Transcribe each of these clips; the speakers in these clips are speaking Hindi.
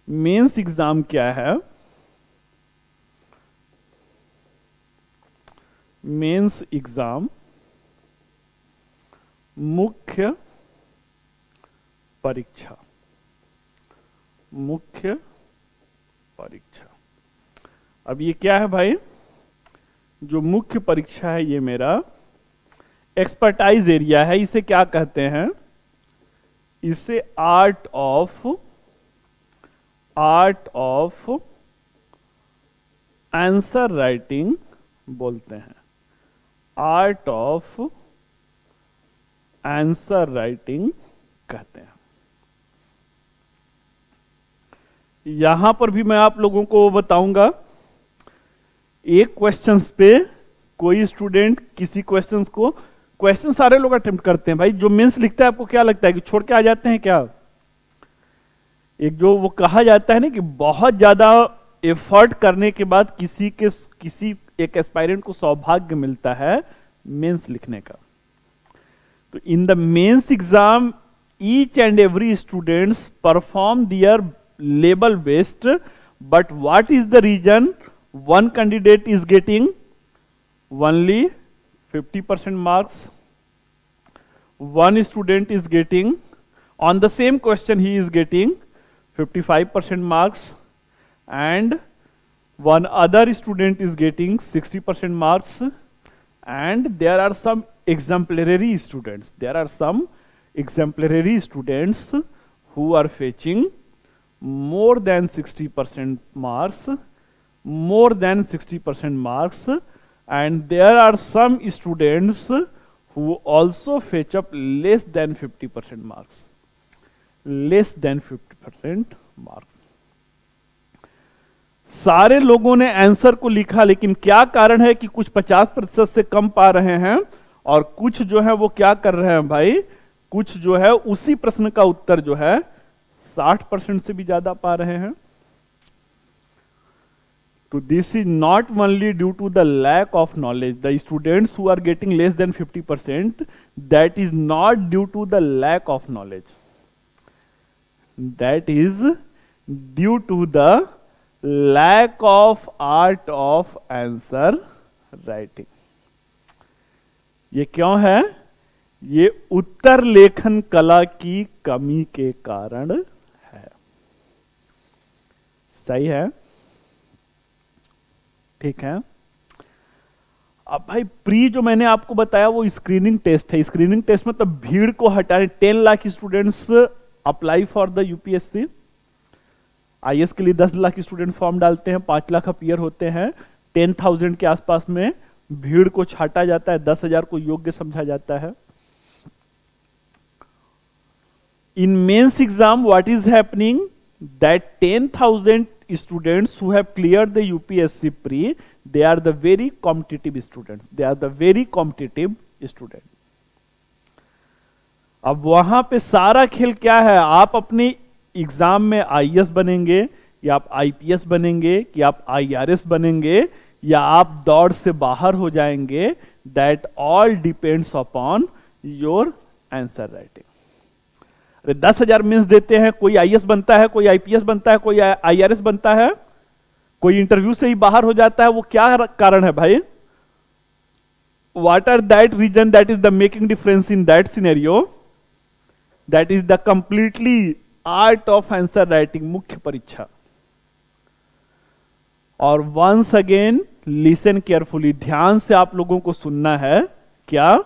मेंस एग्जाम क्या है? मेंस एग्जाम मुख्य परीक्षा, मुख्य परीक्षा। अब ये क्या है भाई? जो मुख्य परीक्षा है ये मेरा एक्सपर्टाइज एरिया है। इसे क्या कहते हैं? इसे आर्ट ऑफ आंसर राइटिंग बोलते हैं। आर्ट ऑफ आंसर राइटिंग कहते हैं। यहां पर भी मैं आप लोगों को बताऊंगा, एक क्वेश्चंस पे कोई स्टूडेंट किसी क्वेश्चंस को, क्वेश्चन सारे लोग अटेम्प्ट करते हैं भाई। जो मेंस लिखता है आपको क्या लगता है कि छोड़ के आ जाते हैं क्या? एक जो वो कहा जाता है ना कि बहुत ज्यादा एफर्ट करने के बाद किसी एक एस्पायरेंट को सौभाग्य मिलता है मेंस लिखने का। तो in the mains exam each and every students perform their level best, but what is the reason one candidate is getting only 50% marks, one student is getting on the same question he is getting 55% marks, and one other student is getting 60% marks, and there are some exemplary students who are fetching more than 60% marks, and there are some students who also fetch up less than 50% marks. सारे लोगों ने आंसर को लिखा, लेकिन क्या कारण है कि कुछ 50% से कम पा रहे हैं और कुछ जो है वो क्या कर रहे हैं भाई, कुछ जो है उसी प्रश्न का उत्तर जो है 60% से भी ज्यादा पा रहे हैं। So this is not only due to the lack of knowledge. The students who are getting less than 50%, that is not due to the lack of knowledge. That is due to the lack of art of answer writing. ये क्यों है? ये उत्तर लेखन कला की कमी के कारण है। सही है? ठीक है। अब भाई प्री जो मैंने आपको बताया वो स्क्रीनिंग टेस्ट है। स्क्रीनिंग टेस्ट में तो भीड़ को हटाने 10 lakh students apply for the UPSC. IAS के लिए 10 लाख स्टूडेंट फॉर्म डालते हैं, 5 लाख अपीयर होते हैं, 10,000 के आसपास में भीड़ को छाटा जाता है, 10,000 को योग्य समझा जाता है। In mains exam what is happening, that 10,000 students who have cleared the UPSC pre, they are the very competitive students. अब वहां पे सारा खेल क्या है? आप अपने एग्जाम में आईएएस बनेंगे या आप आईपीएस बनेंगे कि आप आईआरएस बनेंगे या आप दौड़ से बाहर हो जाएंगे। That all depends upon your answer writing. 10,000 means देते हैं, कोई आईएएस बनता है, कोई आईपीएस बनता है, कोई आईआरएस बनता है, कोई इंटरव्यू से ही बाहर हो जाता है। वो क्या कारण है भाई? What are that reason that is the making difference in that scenario? That is the completely art of answer writing, मुख्य परीक्षा। और वंस अगेन लिसन केयरफुली, ध्यान से आप लोगों को सुनना है। क्या?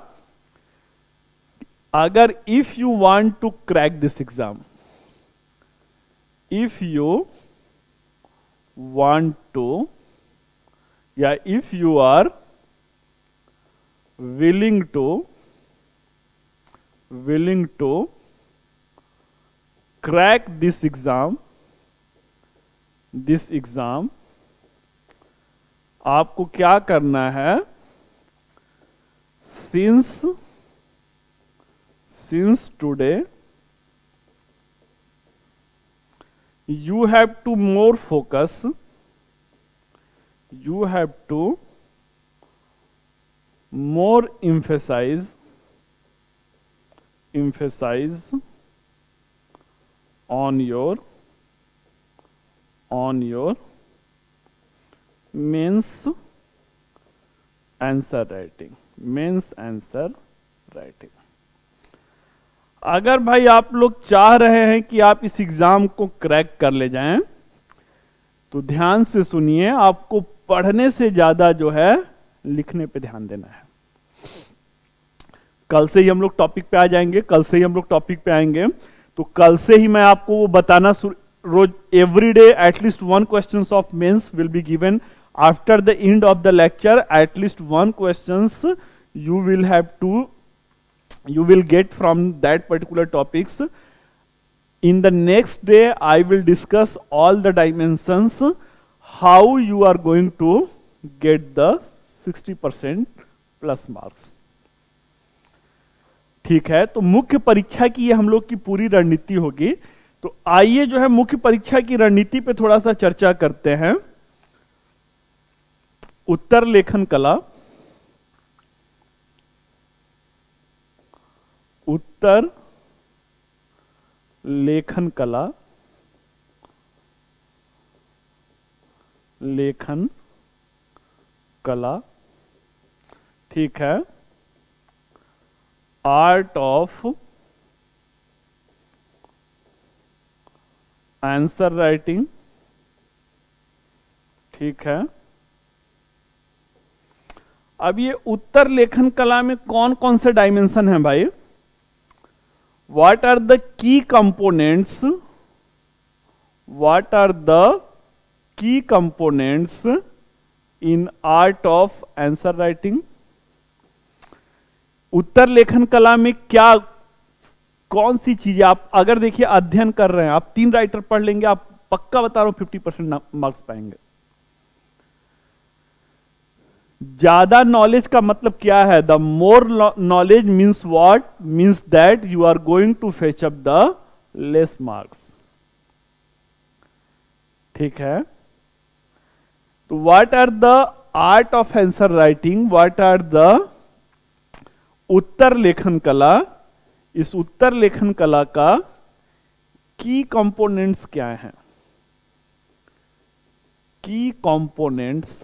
अगर if you want to crack this exam, if you want to, या if you are willing to crack this exam, आपको क्या करना है? Since today you have to more focus, you have to more emphasize on your means answer writing. अगर भाई आप लोग चाह रहे हैं कि आप इस एग्जाम को क्रैक कर ले जाएं, तो ध्यान से सुनिए, आपको पढ़ने से ज्यादा जो है लिखने पे ध्यान देना है। कल से ही हम लोग टॉपिक पे आ जाएंगे, तो कल से ही मैं आपको वो बताना रोज every day at least one question of mains will be given after the end of the lecture. At least one questions you will get from that particular topics. In the next day I will discuss all the dimensions how you are going to get the 60% plus marks। ठीक है, तो मुख्य परीक्षा की ये हम लोग की पूरी रणनीति होगी। तो आइए जो है मुख्य परीक्षा की रणनीति पे थोड़ा सा चर्चा करते हैं। उत्तर लेखन कला, उत्तर लेखन कला, ठीक है। आर्ट ऑफ आंसर राइटिंग, ठीक है। अब ये उत्तर लेखन कला में कौन कौन से डायमेंशन हैं भाई? What are the key components? What are the key components in art of answer writing? उत्तर लेखन कला में क्या कौन सी चीजें आप अगर देखिए अध्ययन कर रहे हैं, आप 3 राइटर पढ़ लेंगे, आप पक्का बता रहा हूं 50% मार्क्स पाएंगे। ज्यादा नॉलेज का मतलब क्या है? The more knowledge means what? Means that you are going to fetch up the less marks, ठीक है। तो what are the art of answer writing, what are the उत्तर लेखन कला, इस उत्तर लेखन कला का की कंपोनेंट्स क्या हैं? की कंपोनेंट्स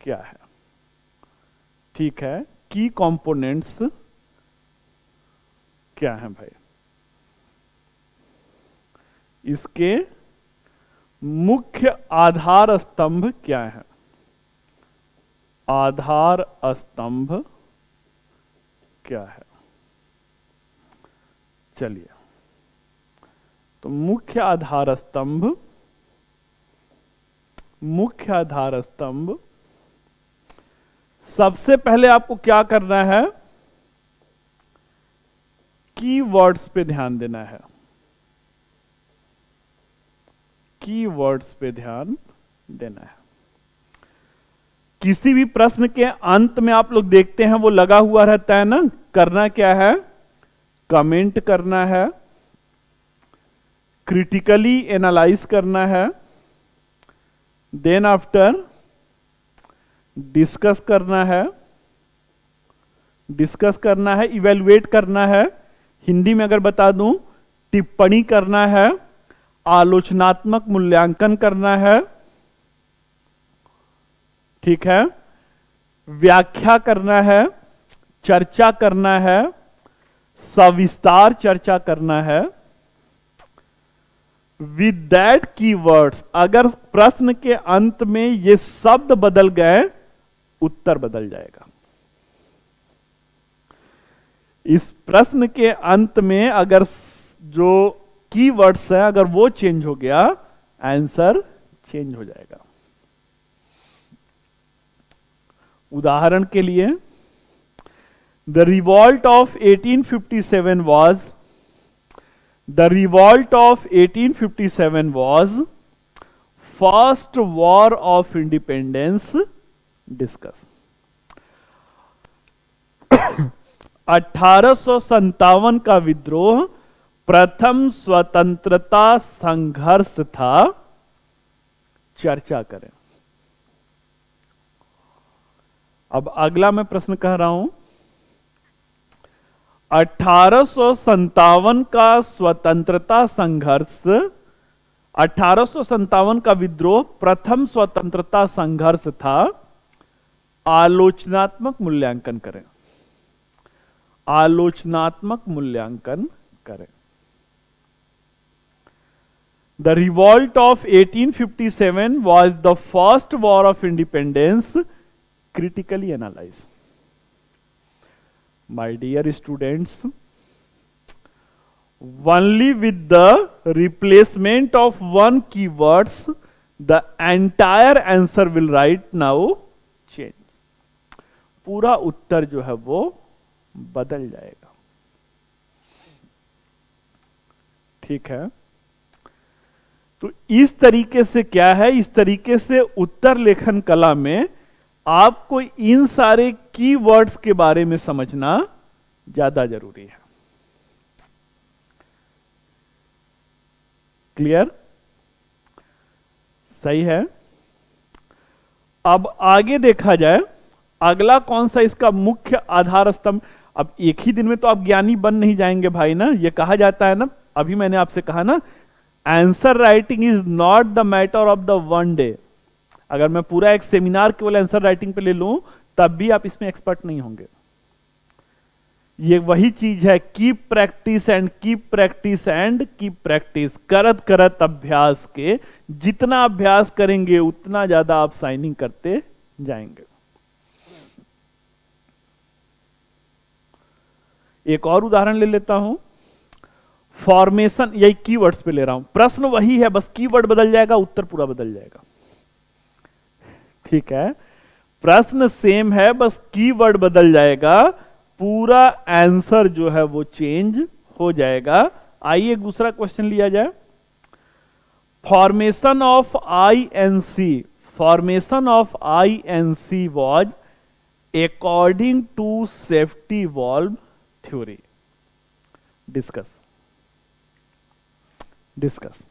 क्या है? ठीक है, की कंपोनेंट्स क्या है भाई? इसके मुख्य आधार स्तंभ क्या है? आधार स्तंभ क्या है? चलिए, तो मुख्य आधार स्तंभ सबसे पहले आपको क्या करना है? कीवर्ड्स पे ध्यान देना है। कीवर्ड्स पे ध्यान देना है। किसी भी प्रश्न के अंत में आप लोग देखते हैं वो लगा हुआ रहता है ना, करना क्या है? कमेंट करना है, क्रिटिकली एनालाइज करना है, देन आफ्टर डिस्कस करना है, इवेलुएट करना है, हिंदी में अगर बता दूं टिप्पणी करना है, आलोचनात्मक मूल्यांकन करना है, ठीक है, व्याख्या करना है, चर्चा करना है, सविस्तार चर्चा करना है। विद दैट कीवर्ड्स, अगर प्रश्न के अंत में ये शब्द बदल गए, उत्तर बदल जाएगा। इस प्रश्न के अंत में अगर जो कीवर्ड्स है अगर वो चेंज हो गया, आंसर चेंज हो जाएगा। उदाहरण के लिए, the revolt of 1857 was first war of independence discuss. 1857 का विद्रोह प्रथम स्वतंत्रता संघर्ष था, चर्चा करें। अब अगला मैं प्रश्न कह रहा हूं, 1857 का स्वतंत्रता संघर्ष, 1857 का विद्रोह प्रथम स्वतंत्रता संघर्ष था। आलोचनात्मक मूल्यांकन करें, आलोचनात्मक मूल्यांकन करें। The revolt of 1857 was the first war of independence. Critically analyze. My dear students, only with the replacement of one keywords, the entire answer will right now change. पूरा उत्तर जो है वो बदल जाएगा। ठीक है, तो इस तरीके से क्या है, इस तरीके से उत्तर लेखन कला में आपको इन सारे कीवर्ड्स के बारे में समझना ज्यादा जरूरी है। क्लियर? सही है। अब आगे देखा जाए, अगला कौन सा इसका मुख्य आधार स्तंभ। अब एक ही दिन में तो आप ज्ञानी बन नहीं जाएंगे भाई ना, ये कहा जाता है ना, अभी मैंने आपसे कहा ना, answer writing is not the matter of the one day. अगर मैं पूरा एक सेमिनार केवल आंसर राइटिंग पे ले लूं तब भी आप इसमें एक्सपर्ट नहीं होंगे। ये वही चीज है, keep practice and keep practice and keep practice. करत करत अभ्यास के, जितना अभ्यास करेंगे उतना ज्यादा आप साइनिंग करते जाएंगे। एक और उदाहरण ले लेता हूं, फॉर्मेशन, यही कीवर्ड्स पे ले रहा हूं। प्रश्न वही है, बस कीवर्ड बदल जाएगा, उत्तर पूरा बदल जाएगा। ठीक है, प्रश्न सेम है, बस कीवर्ड बदल जाएगा, पूरा आंसर जो है वो चेंज हो जाएगा। आइए एक दूसरा क्वेश्चन लिया जाए। Formation of INC, formation of INC was according to safety valve theory. Discuss discuss.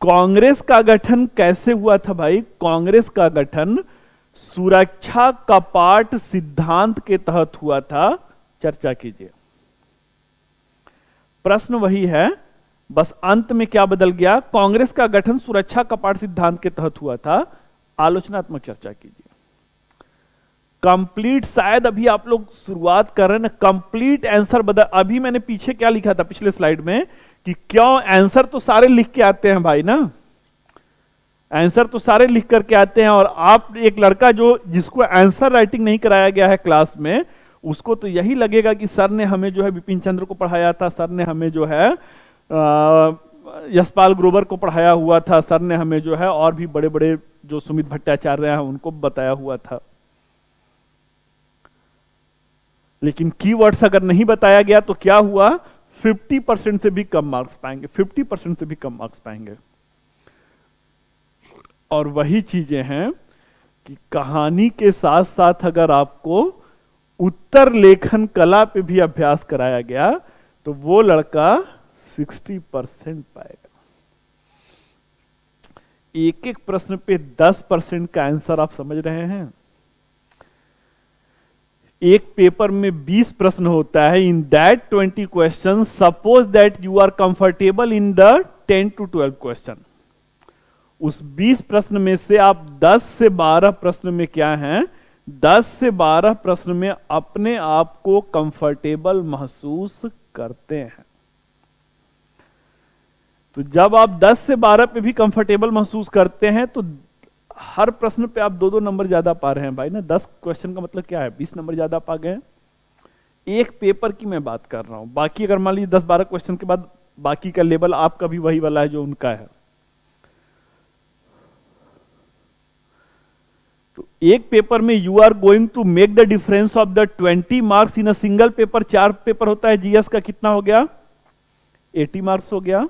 Congress का गठन कैसे हुआ था भाई? कांग्रेस का गठन सुरक्षा कपाट सिद्धांत के तहत हुआ था। चर्चा कीजिए। प्रश्न वही है, बस अंत में क्या बदल गया? कांग्रेस का गठन सुरक्षा कपाट सिद्धांत के तहत हुआ था। आलोचनात्मक चर्चा कीजिए। कंप्लीट, शायद अभी आप लोग शुरुआत कर रहे हैं ना, कंप्लीट आंसर बदल। अभी मैंने पीछे क्या लिखा था पिछले स्लाइड में कि क्यों आंसर तो सारे लिख के आते हैं भाई ना, आंसर तो सारे लिख करके आते हैं। और आप एक लड़का जो जिसको आंसर राइटिंग नहीं कराया गया है क्लास में, उसको तो यही लगेगा कि सर ने हमें जो है बिपिन चंद्र को पढ़ाया था, सर ने हमें जो है यशपाल ग्रोवर को पढ़ाया हुआ था, सर ने हमें जो है और भी बड़े बड़े जो सुमित भट्टाचार्य हैं उनको बताया हुआ था। लेकिन कीवर्ड्स अगर नहीं बताया गया तो क्या हुआ? 50% से भी कम मार्क्स पाएंगे, 50% से भी कम मार्क्स पाएंगे। और वही चीजें हैं कि कहानी के साथ साथ अगर आपको उत्तर लेखन कला पे भी अभ्यास कराया गया तो वो लड़का 60% पाएगा। एक एक प्रश्न पे 10% का आंसर आप समझ रहे हैं। एक पेपर में 20 प्रश्न होता है। In that 20 question, suppose that you are comfortable in the 10 to 12 question. उस 20 प्रश्न में से आप 10 से 12 प्रश्न में क्या हैं, 10 से 12 प्रश्न में अपने आप को कंफर्टेबल महसूस करते हैं। तो जब आप 10 से 12 पे भी कंफर्टेबल महसूस करते हैं तो हर प्रश्न पे आप 2-2 नंबर ज्यादा पा रहे हैं भाई ना। 10 क्वेश्चन का मतलब क्या है? 20 नंबर ज्यादा पा गए। एक पेपर की मैं बात कर रहा हूं, बाकी अगर मान लीजिए 10-12 क्वेश्चन के बाद बाकी का लेवल आपका भी वही वाला है जो उनका है। तो एक पेपर में you are going to make the difference of the 20 marks in a single paper. 4 paper होता है जीएस का, कितना हो गया? 80 मार्क्स हो गया।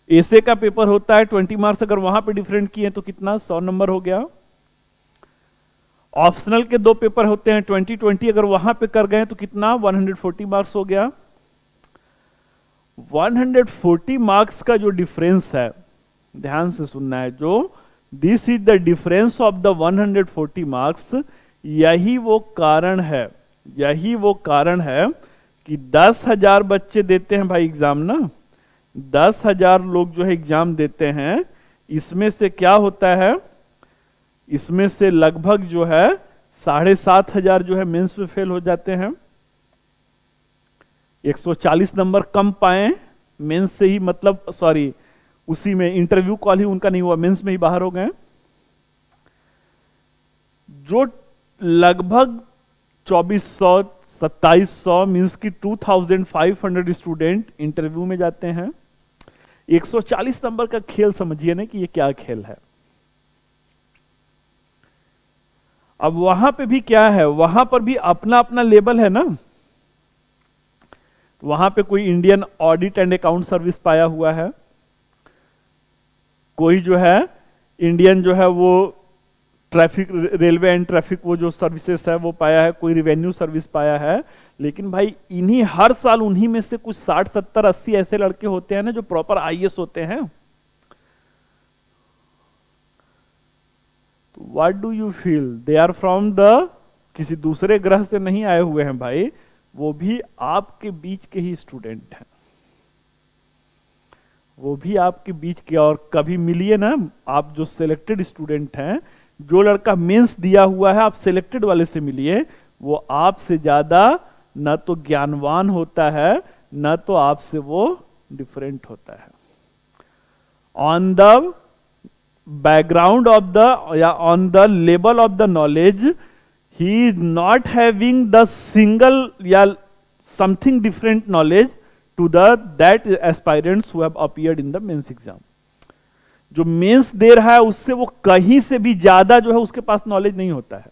एसे का पेपर होता है 20 मार्क्स, अगर वहां पे डिफरेंट किए तो कितना? 100 नंबर हो गया। ऑप्शनल के 2 पेपर होते हैं 20-20, अगर वहां पे कर गए तो कितना? 140 मार्क्स हो गया। 140 मार्क्स का जो डिफरेंस है, ध्यान से सुनना है, जो this is the difference of the 140 marks. यही वो कारण है यही वो कारण है कि 10,000 बच्चे देते हैं भाई एग्जाम ना, 10,000 लोग जो है एग्जाम देते हैं, इसमें से क्या होता है, इसमें से लगभग जो है 7,500 जो है मेंस में फेल हो जाते हैं। 140 नंबर कम पाए मेंस से ही, मतलब सॉरी उसी में इंटरव्यू कॉल ही उनका नहीं हुआ, मेंस में ही बाहर हो गए। जो लगभग 2400 2700 मींस की 2500 स्टूडेंट इंटरव्यू में जाते हैं। 140 नंबर का खेल समझिए ना कि ये क्या खेल है। अब वहां पे भी क्या है, वहां पर भी अपना अपना लेवल है ना। वहां पे कोई Indian audit and account service पाया हुआ है, कोई जो है इंडियन जो है वो ट्रैफिक रेलवे एंड ट्रैफिक वो जो सर्विसेज है वो पाया है, कोई रिवेन्यू सर्विस पाया है। लेकिन भाई इन्हीं हर साल उन्हीं में से कुछ 60 70 80 ऐसे लड़के होते हैं ना जो प्रॉपर आईएएस होते हैं। What do you feel, they are from the, किसी दूसरे ग्रह से नहीं आए हुए हैं भाई, वो भी आपके बीच के ही स्टूडेंट हैं, वो भी आपके बीच के। और कभी मिलिए ना, आप जो सिलेक्टेड स्टूडेंट हैं, जो लड़का मेंस दिया हुआ है आप सिलेक्टेड वाले से मिलिए, वो आपसे ज्यादा न तो ज्ञानवान होता है, न तो आपसे वो डिफरेंट होता है। On the background of the या on the level of the knowledge, he is not having the single या something different knowledge to the that aspirants who have appeared in the mains exam. जो मेंस दे रहा है उससे वो कहीं से भी ज्यादा जो है उसके पास नॉलेज नहीं होता है।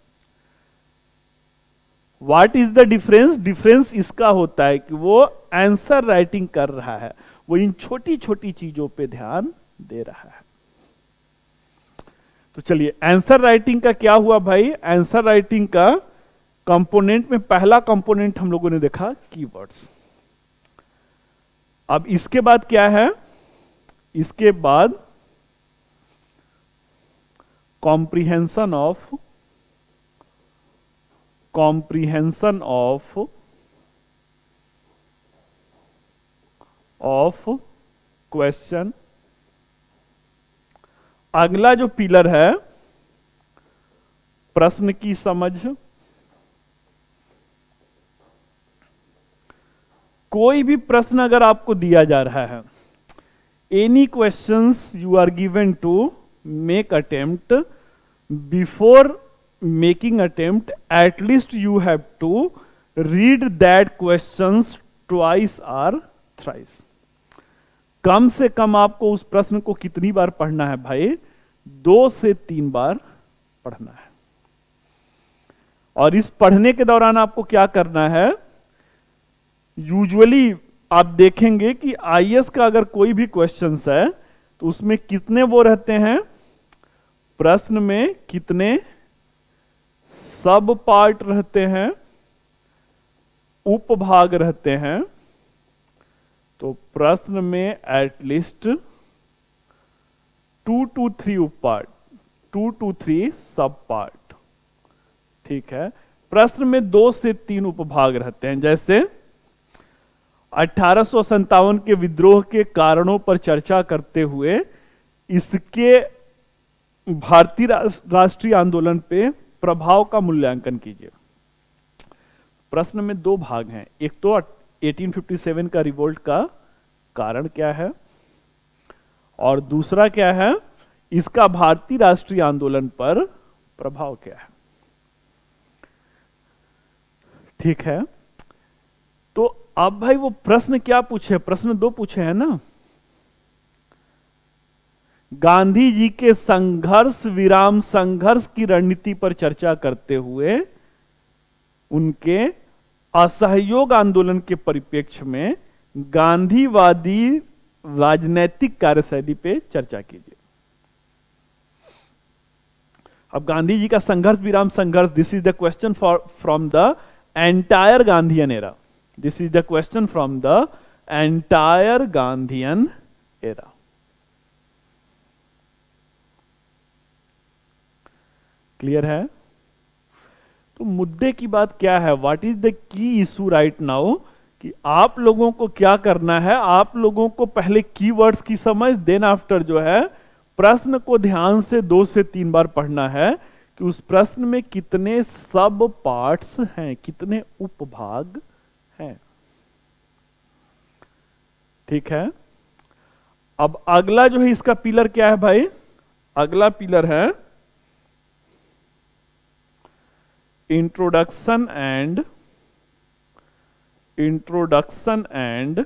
What is the difference, difference इसका होता है कि वो आंसर राइटिंग कर रहा है, वो इन छोटी छोटी चीजों पे ध्यान दे रहा है। तो चलिए आंसर राइटिंग का क्या हुआ भाई, आंसर राइटिंग का कंपोनेंट में पहला कंपोनेंट हम लोगों ने देखा कीवर्ड्स। अब इसके बाद क्या है, इसके बाद कॉम्प्रिहेंशन ऑफ क्वेश्चन। अगला जो पिलर है प्रश्न की समझ। कोई भी प्रश्न अगर आपको दिया जा रहा है, any questions you are given to make attempt, before making attempt at least you have to read that questions twice or thrice. कम से कम आपको उस प्रश्न को कितनी बार पढ़ना है भाई, 2 से 3 बार पढ़ना है। और इस पढ़ने के दौरान आपको क्या करना है, यूजुअली आप देखेंगे कि आईएएस का अगर कोई भी क्वेश्चंस है तो उसमें कितने वो रहते हैं, प्रश्न में कितने सब पार्ट रहते हैं, उपभाग रहते हैं। तो प्रश्न में एटलीस्ट 2 to 3 उप पार्ट, 2 to 3 सब पार्ट, ठीक है। प्रश्न में 2 से 3 उपभाग रहते हैं, जैसे 1857 के विद्रोह के कारणों पर चर्चा करते हुए इसके भारतीय राष्ट्रीय आंदोलन पे प्रभाव का मूल्यांकन कीजिए। प्रश्न में 2 भाग हैं, एक तो 1857 का रिवोल्ट का कारण क्या है, और दूसरा क्या है, इसका भारतीय राष्ट्रीय आंदोलन पर प्रभाव क्या है। ठीक है, तो अब भाई वो प्रश्न क्या पूछे, प्रश्न 2 पूछे हैं ना। गांधी जी के संघर्ष विराम संघर्ष की रणनीति पर चर्चा करते हुए उनके असहयोग आंदोलन के परिप्रेक्ष्य में गांधीवादी राजनैतिक कार्यशैली पे चर्चा कीजिए। अब गांधी जी का संघर्ष विराम संघर्ष, this is the question from the entire Gandhian era, this is the question from the entire Gandhian era. Clear है? तो मुद्दे की बात क्या है, what is the key issue right now, कि आप लोगों को क्या करना है, आप लोगों को पहले कीवर्ड्स की समझ, देन आफ्टर जो है प्रश्न को ध्यान से 2 से 3 बार पढ़ना है कि उस प्रश्न में कितने सब पार्ट्स हैं, कितने उपभाग हैं। ठीक है, अब अगला जो है इसका पिलर क्या है भाई, अगला पिलर है introduction and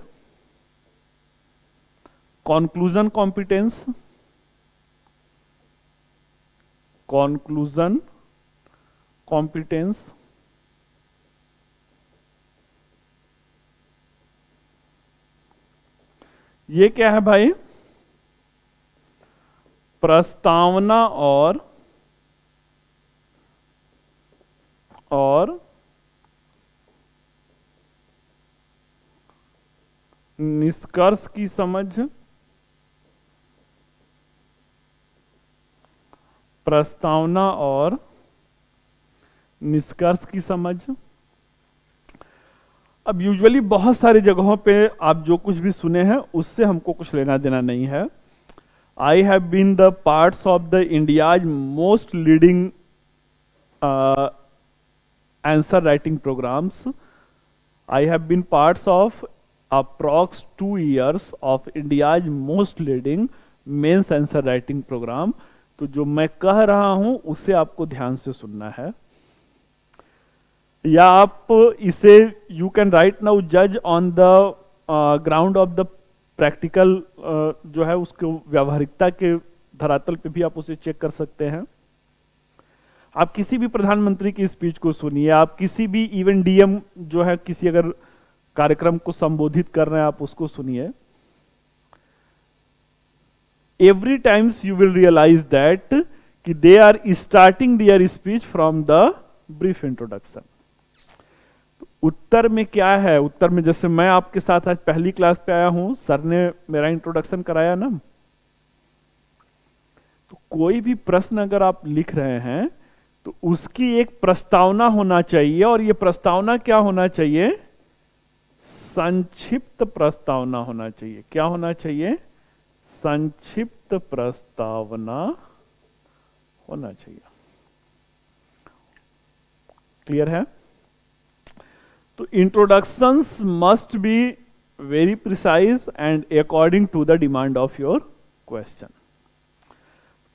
conclusion competence, conclusion competence. ये क्या है भाई, प्रस्तावना और निष्कर्ष की समझ, प्रस्तावना और निष्कर्ष की समझ। अब यूजुअली बहुत सारी जगहों पे आप जो कुछ भी सुने हैं उससे हमको कुछ लेना देना नहीं है। I have been the parts of the India's most leading answer writing programs. I have been parts of approx 2 years of India's most leading mains answer writing program. तो जो मैं कह रहा हूं उसे आपको ध्यान से सुनना है, या आप इसे यू कैन राइट नाउ जज on the ground of the practical, जो है उसको व्यावहारिकता के धरातल पे भी आप उसे चेक कर सकते हैं। आप किसी भी प्रधानमंत्री की स्पीच को सुनिए, आप किसी भी इवन डीएम जो है किसी अगर कार्यक्रम को संबोधित कर रहे हैं आप उसको सुनिए। Every times you will realise that कि they are starting their speech from the brief introduction. उत्तर में क्या है, उत्तर में जैसे मैं आपके साथ आज पहली क्लास पे आया हूं, सर ने मेरा इंट्रोडक्शन कराया ना, तो कोई भी प्रश्न अगर आप लिख रहे हैं तो उसकी एक प्रस्तावना होना चाहिए, और ये प्रस्तावना क्या होना चाहिए, संक्षिप्त प्रस्तावना होना चाहिए। क्या होना चाहिए, संक्षिप्त प्रस्तावना होना चाहिए। क्लियर है? तो introductions must be very precise and according to the demand of your question.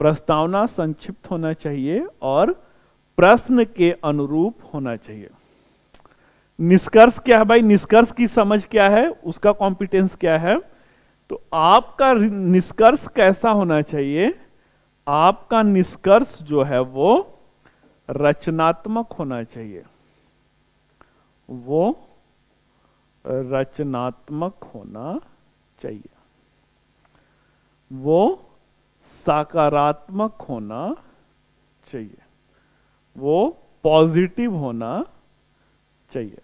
प्रस्तावना संक्षिप्त होना चाहिए और प्रश्न के अनुरूप होना चाहिए। निष्कर्ष क्या है भाई, निष्कर्ष की समझ क्या है, उसका कॉम्पिटेंस क्या है। तो आपका निष्कर्ष कैसा होना चाहिए, आपका निष्कर्ष जो है वो रचनात्मक होना चाहिए, वो रचनात्मक होना चाहिए, वो सकारात्मक होना चाहिए, वो पॉजिटिव होना चाहिए।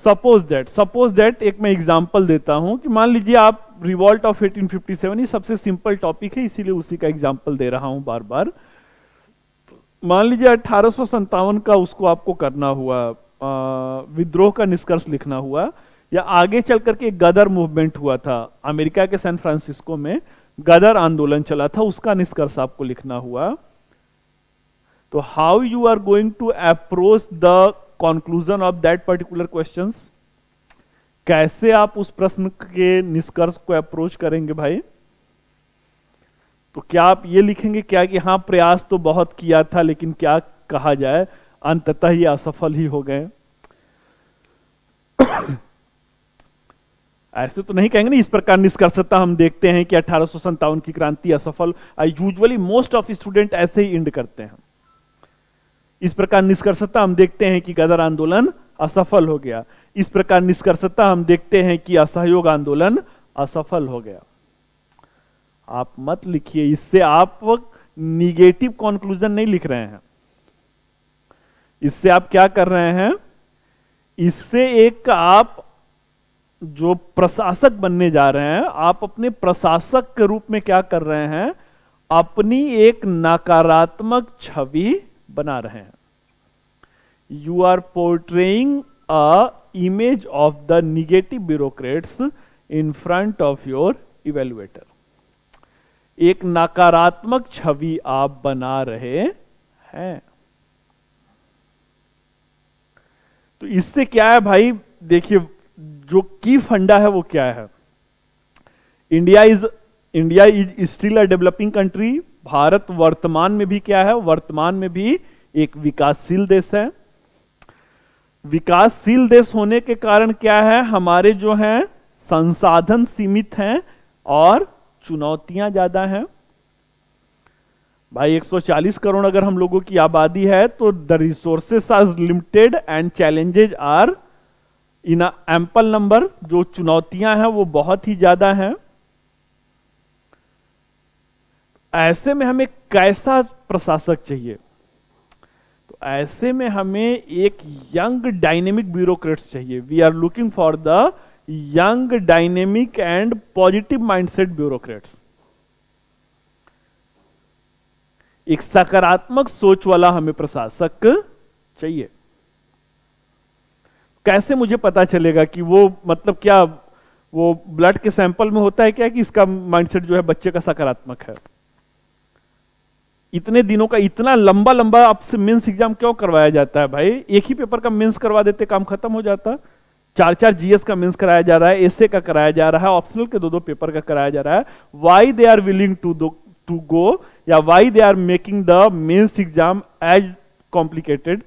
सपोज दैट एक मैं एग्जांपल देता हूं कि मान लीजिए आप रिवॉल्ट ऑफ 1857, ये सबसे सिंपल टॉपिक है इसीलिए उसी का एग्जांपल दे रहा हूं बार बार। मान लीजिए 1857 का उसको आपको करना हुआ, विद्रोह का निष्कर्ष लिखना हुआ, या आगे चल करके एक गदर मूवमेंट हुआ था अमेरिका के सैन फ्रांसिस्को में, गदर आंदोलन चला था, उसका निष्कर्ष आपको लिखना हुआ। तो how you are going to approach the conclusion of that particular questions, कैसे आप उस प्रश्न के निष्कर्ष को अप्रोच करेंगे भाई। तो क्या आप ये लिखेंगे क्या कि हाँ प्रयास तो बहुत किया था लेकिन क्या कहा जाए अंततः ये असफल ही हो गए। ऐसे तो नहीं कहेंगे ना, इस प्रकार निष्कर्षतः हम देखते हैं कि 1857 की क्रांति असफल। यूजुअली मोस्ट ऑफ स्टूडेंट ऐसे ही इंड करते हैं, इस प्रकार निष्कर्षतः हम देखते हैं कि गदर आंदोलन असफल हो गया, इस प्रकार निष्कर्षतः हम देखते हैं कि असहयोग आंदोलन असफल हो गया। आप मत लिखिए, इससे आप निगेटिव कंक्लूजन नहीं लिख रहे हैं, इससे आप क्या कर रहे हैं, इससे एक आप जो प्रशासक बनने जा रहे हैं, आप अपने प्रशासक के रूप में क्या कर रहे हैं, अपनी एक नकारात्मक छवि बना रहे हैं। You are portraying a image of the negative bureaucrats in front of your evaluator. एक नकारात्मक छवि आप बना रहे हैं। तो इससे क्या है भाई, देखिए जो की फंडा है वो क्या है। India is still a developing country. Bharat वर्तमान में भी क्या है, वर्तमान में भी एक विकासशील देश है। विकासशील देश होने के कारण क्या है, हमारे जो हैं संसाधन सीमित हैं और चुनौतियां ज्यादा हैं। भाई 140 करोड़ अगर हम लोगों की आबादी है तो the resources are limited and challenges are in ample number. जो चुनौतियां हैं वो बहुत ही ज्यादा हैं। ऐसे में हमें कैसा प्रशासक चाहिए, तो ऐसे में हमें एक यंग डायनेमिक ब्यूरोक्रेट्स चाहिए। We are looking for the young dynamic and positive mindset bureaucrats. एक सकारात्मक सोच वाला हमें प्रशासक चाहिए। कैसे मुझे पता चलेगा कि वो मतलब क्या वो ब्लड के सैंपल में होता है क्या कि इसका माइंडसेट जो है बच्चे का सकारात्मक है। इतने दिनों का इतना लंबा लंबा आपसे मेंस एग्जाम क्यों करवाया जाता है भाई। एक ही पेपर का मेंस करवा देते, काम खत्म हो जाता। 4-4 जीएस का मेंस कराया जा रहा है, एसए का कराया जा रहा है, ऑप्शनल के 2-2 पेपर का कराया जा रहा है। Why they are willing to go, या why they are making the mains exam as complicated.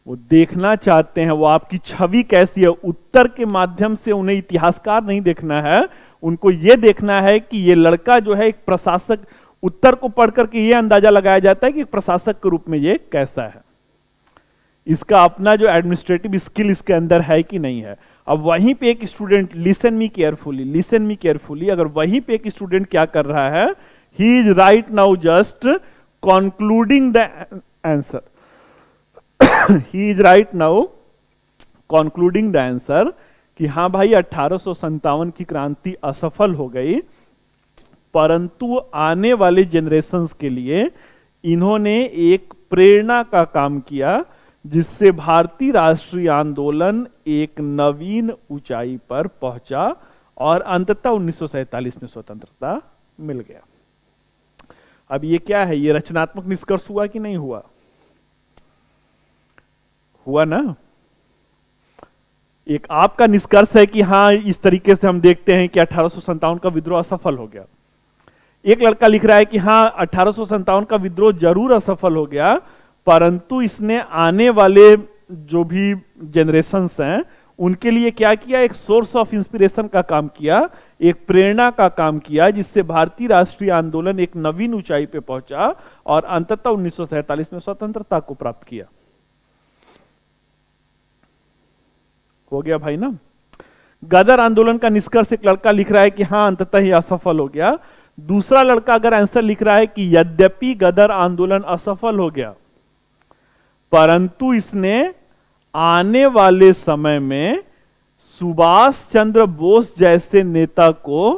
वो देखना चाहते हैं वो आपकी छवि कैसी है। उत्तर के माध्यम से उन्हें इतिहासकार नहीं देखना है, उनको यह देखना है कि ये लड़का जो है एक प्रशासक। उत्तर को पढ़ करके यह अंदाजा लगाया जाता है कि एक प्रशासक के रूप में ये कैसा है, इसका अपना जो एडमिनिस्ट्रेटिव स्किल इसके अंदर है कि नहीं है। अब वहीं पे एक स्टूडेंट, लिसन मी केयरफुली, अगर वहीं पे एक स्टूडेंट क्या कर रहा है, he is right now just concluding the answer. He is right now concluding the answer कि हाँ भाई 1857 की क्रांति असफल हो गई, परंतु आने वाले जनरेशंस के लिए इन्होंने एक प्रेरणा का काम किया, जिससे भारतीय राष्ट्रीय आंदोलन एक नवीन ऊंचाई पर पहुंचा और अंततः 1947 में स्वतंत्रता मिल गया। अब ये क्या है, ये रचनात्मक निष्कर्ष हुआ कि नहीं हुआ? हुआ ना। एक आपका निष्कर्ष है कि हाँ इस तरीके से हम देखते हैं कि 1857 का विद्रोह असफल हो गया। एक लड़का लिख रहा है कि हाँ 1857 का विद्रोह जरूर असफल हो गया, परंतु इसने आने वाले जो भी जनरेशंस हैं उनके लिए क्या किया, एक सोर्स ऑफ इंस्पिरेशन का काम किया, एक प्रेरणा का काम किया, जिससे भारतीय राष्ट्रीय आंदोलन एक नवीन ऊंचाई पे पहुंचा और अंततः 1947 में स्वतंत्रता को प्राप्त किया। हो गया भाई ना। गदर आंदोलन का निष्कर्ष एक लड़का लिख रहा है कि हाँ अंततः ही असफल हो गया। दूसरा लड़का अगर आंसर लिख रहा है कि यद्यपि गदर आंदोलन असफल हो गया, परंतु इसने आने वाले समय में सुभाष चंद्र बोस जैसे नेता को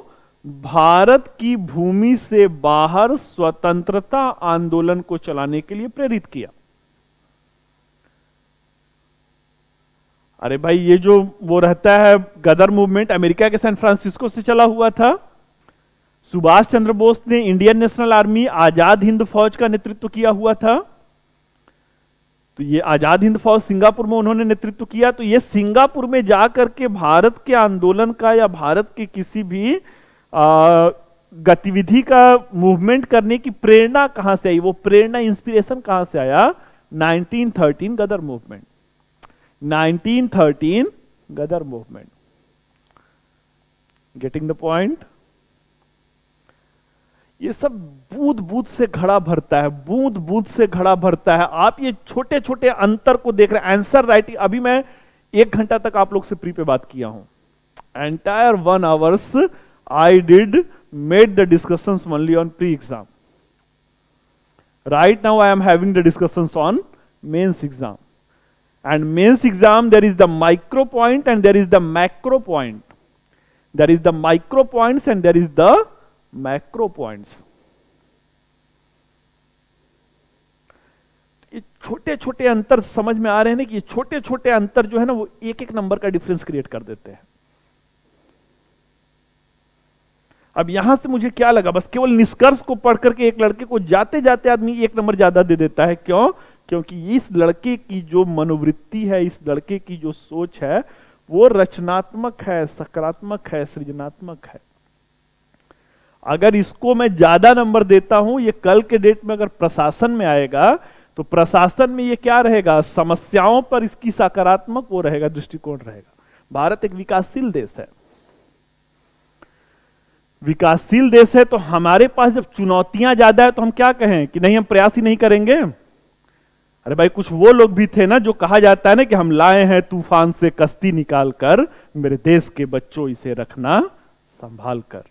भारत की भूमि से बाहर स्वतंत्रता आंदोलन को चलाने के लिए प्रेरित किया। अरे भाई ये जो वो रहता है गदर मूवमेंट अमेरिका के सैन फ्रांसिस्को से चला हुआ था। सुभाष चंद्र बोस ने Indian national army Azad Hind फौज का नेतृत्व किया हुआ था। तो ये आजाद हिंद फौज सिंगापुर में उन्होंने नेतृत्व किया। तो ये सिंगापुर में जाकर के भारत के आंदोलन का या भारत के किसी भी गतिविधि का मूवमेंट करने की प्रेरणा कहां से आई, वो प्रेरणा इंस्पिरेशन कहां से आया? 1913 Ghadar movement. 1913 Ghadar movement. Getting the point? ये सब बूंद बूंद से घड़ा भरता है, बूंद बूंद से घड़ा भरता है। आप ये छोटे छोटे अंतर को देख रहे हैं। आंसर राइटिंग, अभी मैं 1 घंटा तक आप लोग से प्री पे बात किया हूं। Entire 1 hours I did made the discussions only on pre exam. Right now I am having the discussions on mains exam. And mains exam, there is the micro point and there is the macro point. There is the micro points and there is the macro points. ये छोटे छोटे अंतर समझ में आ रहे हैं ना, कि ये छोटे छोटे अंतर जो है ना वो एक एक नंबर का डिफरेंस क्रिएट कर देते हैं। अब यहां से मुझे क्या लगा, बस केवल निष्कर्ष को पढ़ करके एक लड़के को जाते जाते आदमी एक नंबर ज्यादा दे देता है। क्यों? क्योंकि इस लड़के की जो मनोवृत्ति है, इस लड़के की जो सोच है, वो रचनात्मक है, सकारात्मक है, सृजनात्मक है। अगर इसको मैं ज्यादा नंबर देता हूं, ये कल के डेट में अगर प्रशासन में आएगा तो प्रशासन में ये क्या रहेगा, समस्याओं पर इसकी सकारात्मक वो रहेगा, दृष्टिकोण रहेगा। भारत एक विकासशील देश है, विकासशील देश है, तो हमारे पास जब चुनौतियां ज्यादा है तो हम क्या कहें कि नहीं हम प्रयास ही नहीं करेंगे। अरे भाई कुछ वो लोग भी थे ना जो कहा जाता है ना कि हम लाए हैं तूफान से कश्ती निकाल कर, मेरे देश के बच्चों इसे रखना संभाल कर।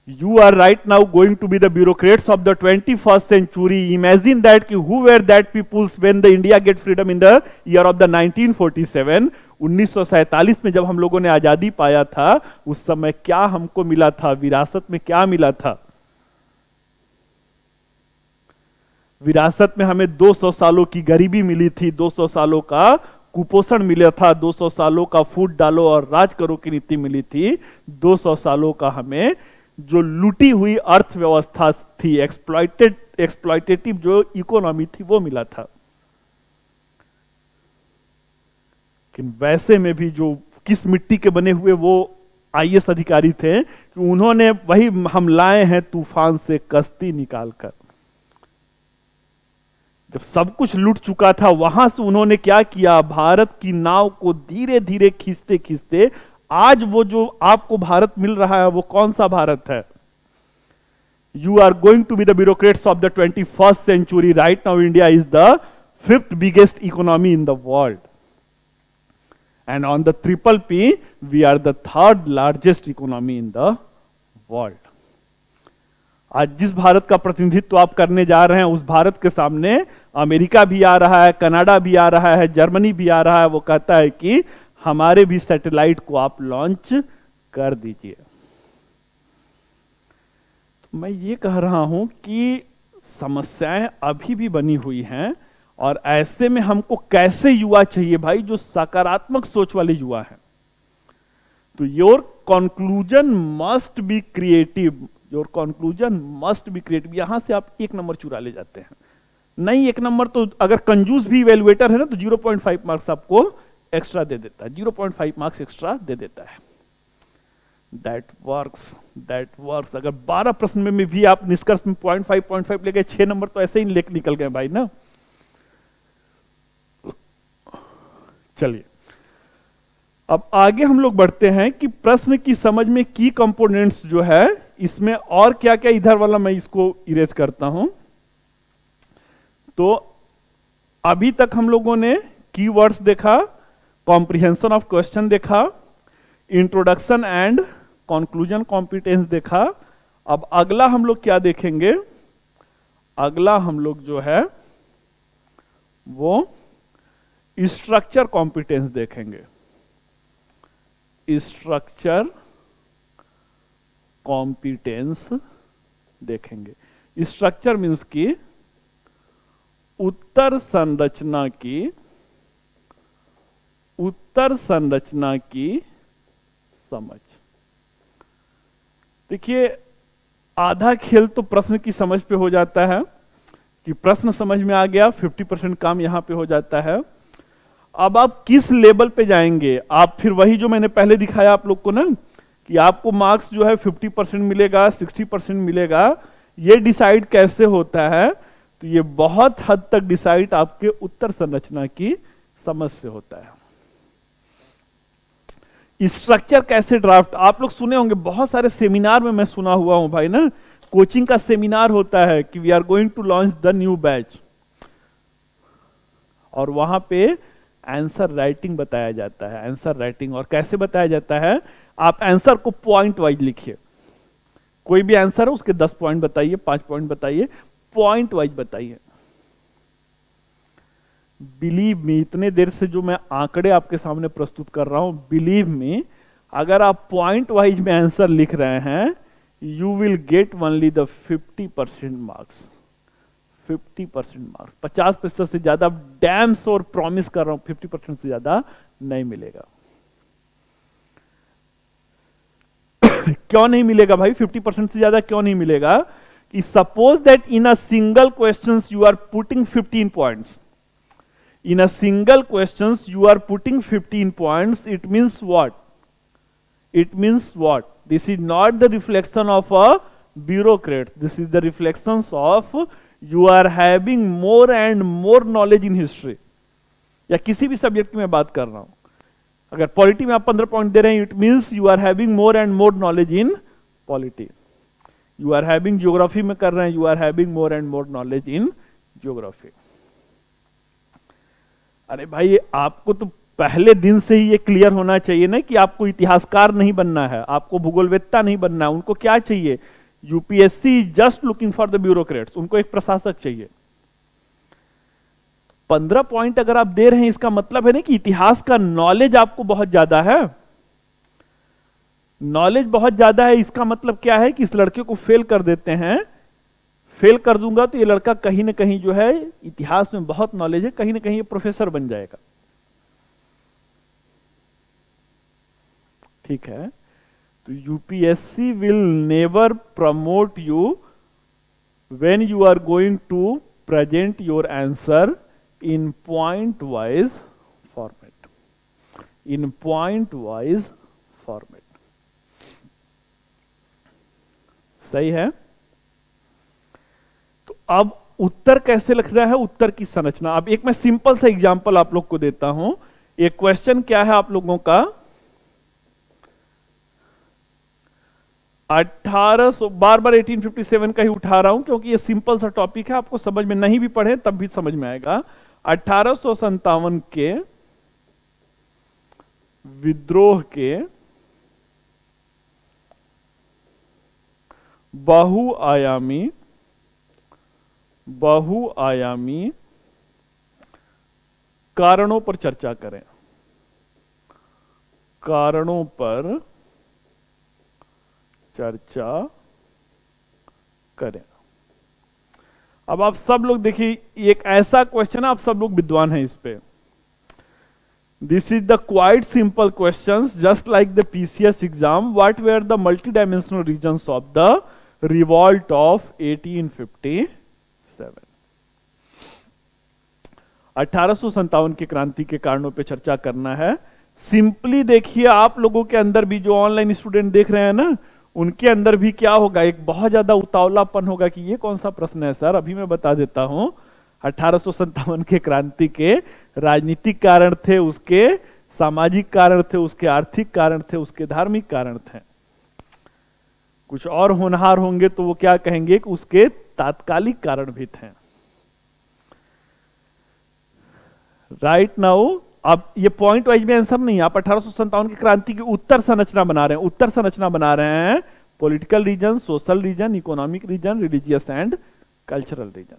You are right now going to be the bureaucrats of the 21st century. Imagine that कि who were that peoples when the India get freedom in the year of the 1947. 1947 में जब हम लोगों ने आजादी पाया था, उस समय क्या हमको मिला था, विरासत में क्या मिला था? विरासत में हमें 200 सालों की गरीबी मिली थी, 200 सालों का कुपोषण मिला था, 200 सालों का फूट डालो और राज करो की नीति मिली थी, 200 सालों का हमें जो लूटी हुई अर्थव्यवस्था थी, एक्सप्लॉइटेटिव जो इकोनॉमी थी, वो मिला था। लेकिन वैसे में भी जो किस मिट्टी के बने हुए वो आईएएस अधिकारी थे कि उन्होंने वही हम लाए हैं तूफान से कश्ती निकालकर। जब सब कुछ लूट चुका था, वहां से उन्होंने क्या किया, भारत की नाव को धीरे धीरे खींचते खींचते आज वो जो आपको भारत मिल रहा है वो कौन सा भारत है? You are going to be the bureaucrats of the 21st century. Right now India is the 5th biggest economy in the world, and on the triple P we are the 3rd largest economy in the world. आज जिस भारत का प्रतिनिधित्व आप करने जा रहे हैं, उस भारत के सामने अमेरिका भी आ रहा है, कनाडा भी आ रहा है, जर्मनी भी आ रहा है। वो कहता है कि हमारे भी सैटेलाइट को आप लॉन्च कर दीजिए। तो मैं ये कह रहा हूं कि समस्याएं अभी भी बनी हुई हैं, और ऐसे में हमको कैसे युवा चाहिए भाई, जो सकारात्मक सोच वाले युवा हैं। तो your conclusion must be creative, your conclusion must be creative. यहां से आप एक नंबर चुरा ले जाते हैं। नहीं, एक नंबर तो अगर कंजूस भी इवेल्युएटर है ना तो 0.5 मार्क्स आपको एक्स्ट्रा दे देता है, 0.5 मार्क्स एक्स्ट्रा दे देता है। That works. अगर 12 प्रश्न में भी आप निष्कर्ष में 0.5 ले गए, 6 नंबर तो ऐसे ही लेके निकल गए भाई ना। चलिए अब आगे हम लोग बढ़ते हैं कि प्रश्न की समझ में की कंपोनेंट्स जो है, इसमें और क्या क्या, इधर वाला मैं इसको इरेज करता हूं। तो अभी तक हम लोगों ने कीवर्ड्स देखा, कॉम्प्रिहेंशन ऑफ क्वेश्चन देखा, इंट्रोडक्शन एंड कंक्लूजन कॉम्पिटेंस देखा। अब अगला हम लोग क्या देखेंगे, अगला हम लोग जो है वो स्ट्रक्चर कॉम्पिटेंस देखेंगे। स्ट्रक्चर कॉम्पिटेंस देखेंगे। स्ट्रक्चर मीन्स की उत्तर संरचना की समझ। देखिए आधा खेल तो प्रश्न की समझ पे हो जाता है कि प्रश्न समझ में आ गया, 50% काम यहां पे हो जाता है। अब आप किस लेवल पे जाएंगे, आप फिर वही जो मैंने पहले दिखाया आप लोग को ना, कि आपको मार्क्स जो है 50% मिलेगा, 60% मिलेगा, ये डिसाइड कैसे होता है? तो ये बहुत हद तक डिसाइड आपके उत्तर संरचना की समझ से होता है। स्ट्रक्चर कैसे ड्राफ्ट, आप लोग सुने होंगे, बहुत सारे सेमिनार में मैं सुना हुआ हूं भाई ना, कोचिंग का सेमिनार होता है कि we are going to launch the new batch, और वहां पे आंसर राइटिंग बताया जाता है। आंसर राइटिंग और कैसे बताया जाता है, आप आंसर को पॉइंट वाइज लिखिए। कोई भी आंसर है उसके 10 पॉइंट बताइए, 5 पॉइंट बताइए, पॉइंट वाइज बताइए। बिलीव मी, इतने देर से जो मैं आंकड़े आपके सामने प्रस्तुत कर रहा हूं, बिलीव मी, अगर आप पॉइंट वाइज में आंसर लिख रहे हैं, you will get only the 50% marks. 50% marks, 50% से ज्यादा डैम श्योर प्रॉमिस कर रहा हूं 50% से ज्यादा नहीं मिलेगा। क्यों नहीं मिलेगा भाई? 50% से ज्यादा क्यों नहीं मिलेगा? कि suppose that in a single questions you are putting 15 points, in a single questions you are putting 15 points, it means what? It means what? This is not the reflection of a bureaucrat, this is the reflections of you are having more and more knowledge in history, या किसी भी सब्जेक्ट की मैं बात कर रहा हूं। अगर पॉलिटी में आप 15 पॉइंट दे रहे हैं, it means you are having more and more knowledge in polity. You are having geography में कर रहे हैं, you are having more and more knowledge in geography. अरे भाई, आपको तो पहले दिन से ही ये क्लियर होना चाहिए ना कि आपको इतिहासकार नहीं बनना है, आपको भूगोलवेत्ता नहीं बनना है। उनको क्या चाहिए? UPSC just looking for the bureaucrats, उनको एक प्रशासक चाहिए। 15 पॉइंट अगर आप दे रहे हैं, इसका मतलब है ना कि इतिहास का नॉलेज आपको बहुत ज्यादा है। नॉलेज बहुत ज्यादा है, इसका मतलब क्या है कि इस लड़के को फेल कर देते हैं। फेल कर दूंगा तो ये लड़का कहीं ना कहीं जो है इतिहास में बहुत नॉलेज है, कहीं ना कहीं ये प्रोफेसर बन जाएगा। ठीक है, तो UPSC will never promote you when you are going to present your answer in point wise format, in point wise format. सही है? तो अब उत्तर कैसे लिखना है, उत्तर की संरचना। अब एक मैं सिंपल सा एग्जांपल आप लोग को देता हूं। एक क्वेश्चन क्या है आप लोगों का, 1800, बार बार 1857 का ही उठा रहा हूं क्योंकि ये सिंपल सा टॉपिक है, आपको समझ में नहीं भी पढ़े तब भी समझ में आएगा। 1857 के विद्रोह के बहुआयामी कारणों पर चर्चा करें, कारणों पर चर्चा करें। अब आप सब लोग देखिए, एक ऐसा क्वेश्चन है, आप सब लोग विद्वान हैं इस पे। This is the quite simple questions just like the PCS exam. What were the multidimensional reasons of the revolt of 1857? 1857 की क्रांति के कारणों पे चर्चा करना है। सिंपली देखिए, आप लोगों के अंदर भी, जो ऑनलाइन स्टूडेंट देख रहे हैं ना, उनके अंदर भी क्या होगा, एक बहुत ज्यादा उतावलापन होगा कि ये कौन सा प्रश्न है सर। अभी मैं बता देता हूं। 1857 के क्रांति के राजनीतिक कारण थे, उसके सामाजिक कारण थे, उसके आर्थिक कारण थे, उसके धार्मिक कारण थे। कुछ और होनहार होंगे तो वो क्या कहेंगे कि उसके तात्कालिक कारण भी थे। राइट नाउ, अब ये पॉइंट वाइज में आंसर नहीं है। आप 1857 की क्रांति की उत्तर संरचना बना रहे हैं। उत्तर संरचना बना रहे हैं political reason, social reason, economic reason, religious and cultural reason.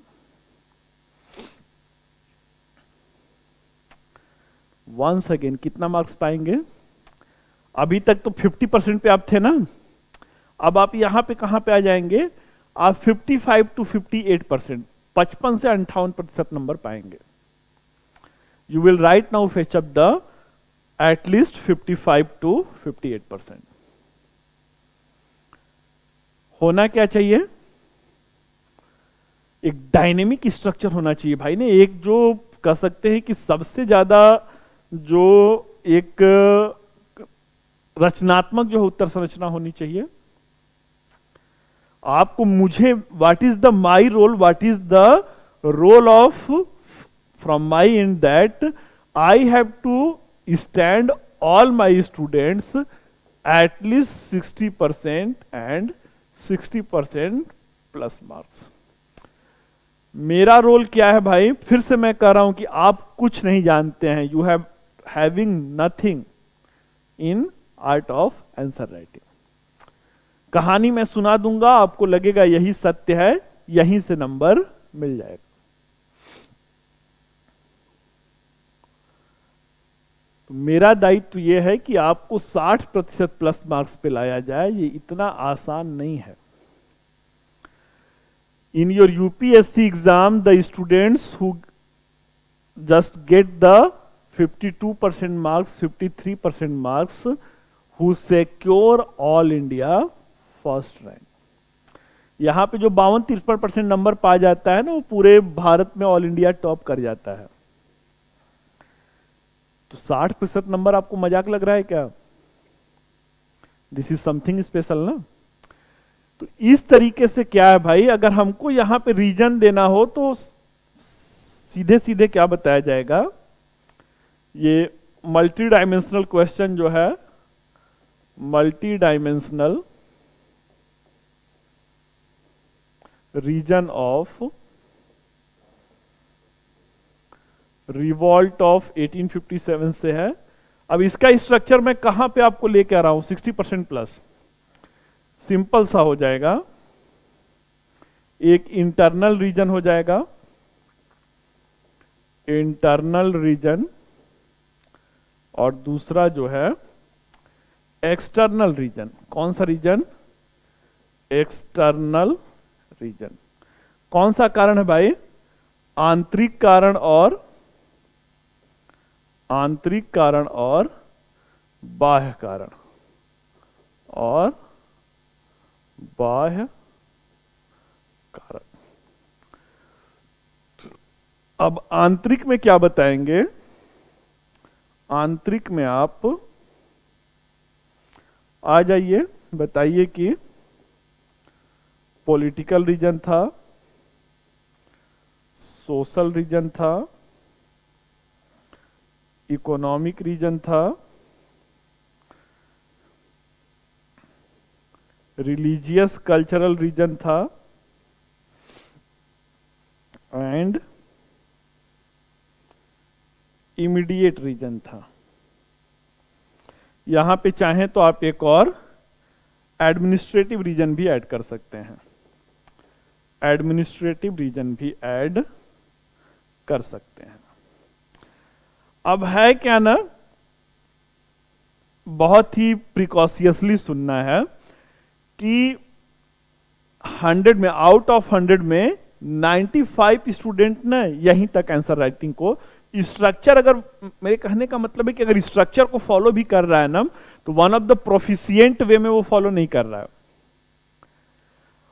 Once again, कितना मार्क्स पाएंगे? अभी तक तो 50% पे आप थे ना, अब आप यहां पे कहां पे आ जाएंगे? आप 55 to 58%, 55 से 58% नंबर पाएंगे। You will right now fetch up the at least 55 to 58%. होना क्या चाहिए? एक डायनेमिक स्ट्रक्चर होना चाहिए भाई ने। एक जो कह सकते हैं कि सबसे ज्यादा जो एक रचनात्मक जो उत्तर संरचना होनी चाहिए। आपको, मुझे, what is the my role, what is the role of from my end, that I have to stand all my students at least 60% and 60% plus marks। मेरा रोल क्या है भाई? फिर से मैं कह रहा हूं कि आप कुछ नहीं जानते हैं। You have having nothing in art of answer writing. कहानी मैं सुना दूंगा, आपको लगेगा यही सत्य है, यहीं से नंबर मिल जाएगा। तो मेरा दायित्व यह है कि आपको 60% प्लस मार्क्स पे लाया जाए। ये इतना आसान नहीं है। In your UPSC exam, the students who just get the 52% marks, 53% marks, who secure all India first rank. यहां पे जो 52-53% नंबर पा जाता है ना, वो पूरे भारत में ऑल इंडिया टॉप कर जाता है। तो 60% नंबर आपको मजाक लग रहा है क्या? दिस इज समथिंग स्पेशल ना। तो इस तरीके से क्या है भाई, अगर हमको यहां पे रीजन देना हो तो सीधे सीधे क्या बताया जाएगा, ये मल्टी डायमेंशनल क्वेश्चन जो है, multi dimensional reason of revolt of 1857 से है। अब इसका स्ट्रक्चर मैं कहां पे आपको लेके आ रहा हूं, 60% प्लस। सिंपल सा हो जाएगा, एक इंटरनल रीजन हो जाएगा, इंटरनल रीजन, और दूसरा जो है एक्सटर्नल रीजन। कौन सा रीजन? External reason. कौन सा कारण है भाई? आंतरिक कारण और बाह्य कारण, और बाह्य कारण। अब आंतरिक में क्या बताएंगे? आंतरिक में आप आ जाइए, बताइए कि पॉलिटिकल रीजन था, सोशल रीजन था, इकोनॉमिक रीजन था, रिलीजियस कल्चरल रीजन था, एंड इमीडिएट रीजन था। यहां पे चाहें तो आप एक और एडमिनिस्ट्रेटिव रीजन भी ऐड कर सकते हैं, एडमिनिस्ट्रेटिव रीजन भी ऐड कर सकते हैं। अब है क्या ना, बहुत ही प्रिकॉशियसली सुनना है कि 100 में, आउट ऑफ 100 में 95 स्टूडेंट ने यहीं तक आंसर राइटिंग को, स्ट्रक्चर, अगर मेरे कहने का मतलब है कि अगर स्ट्रक्चर को फॉलो भी कर रहा है ना, तो वन ऑफ द प्रोफिशिएंट वे में वो फॉलो नहीं कर रहा है।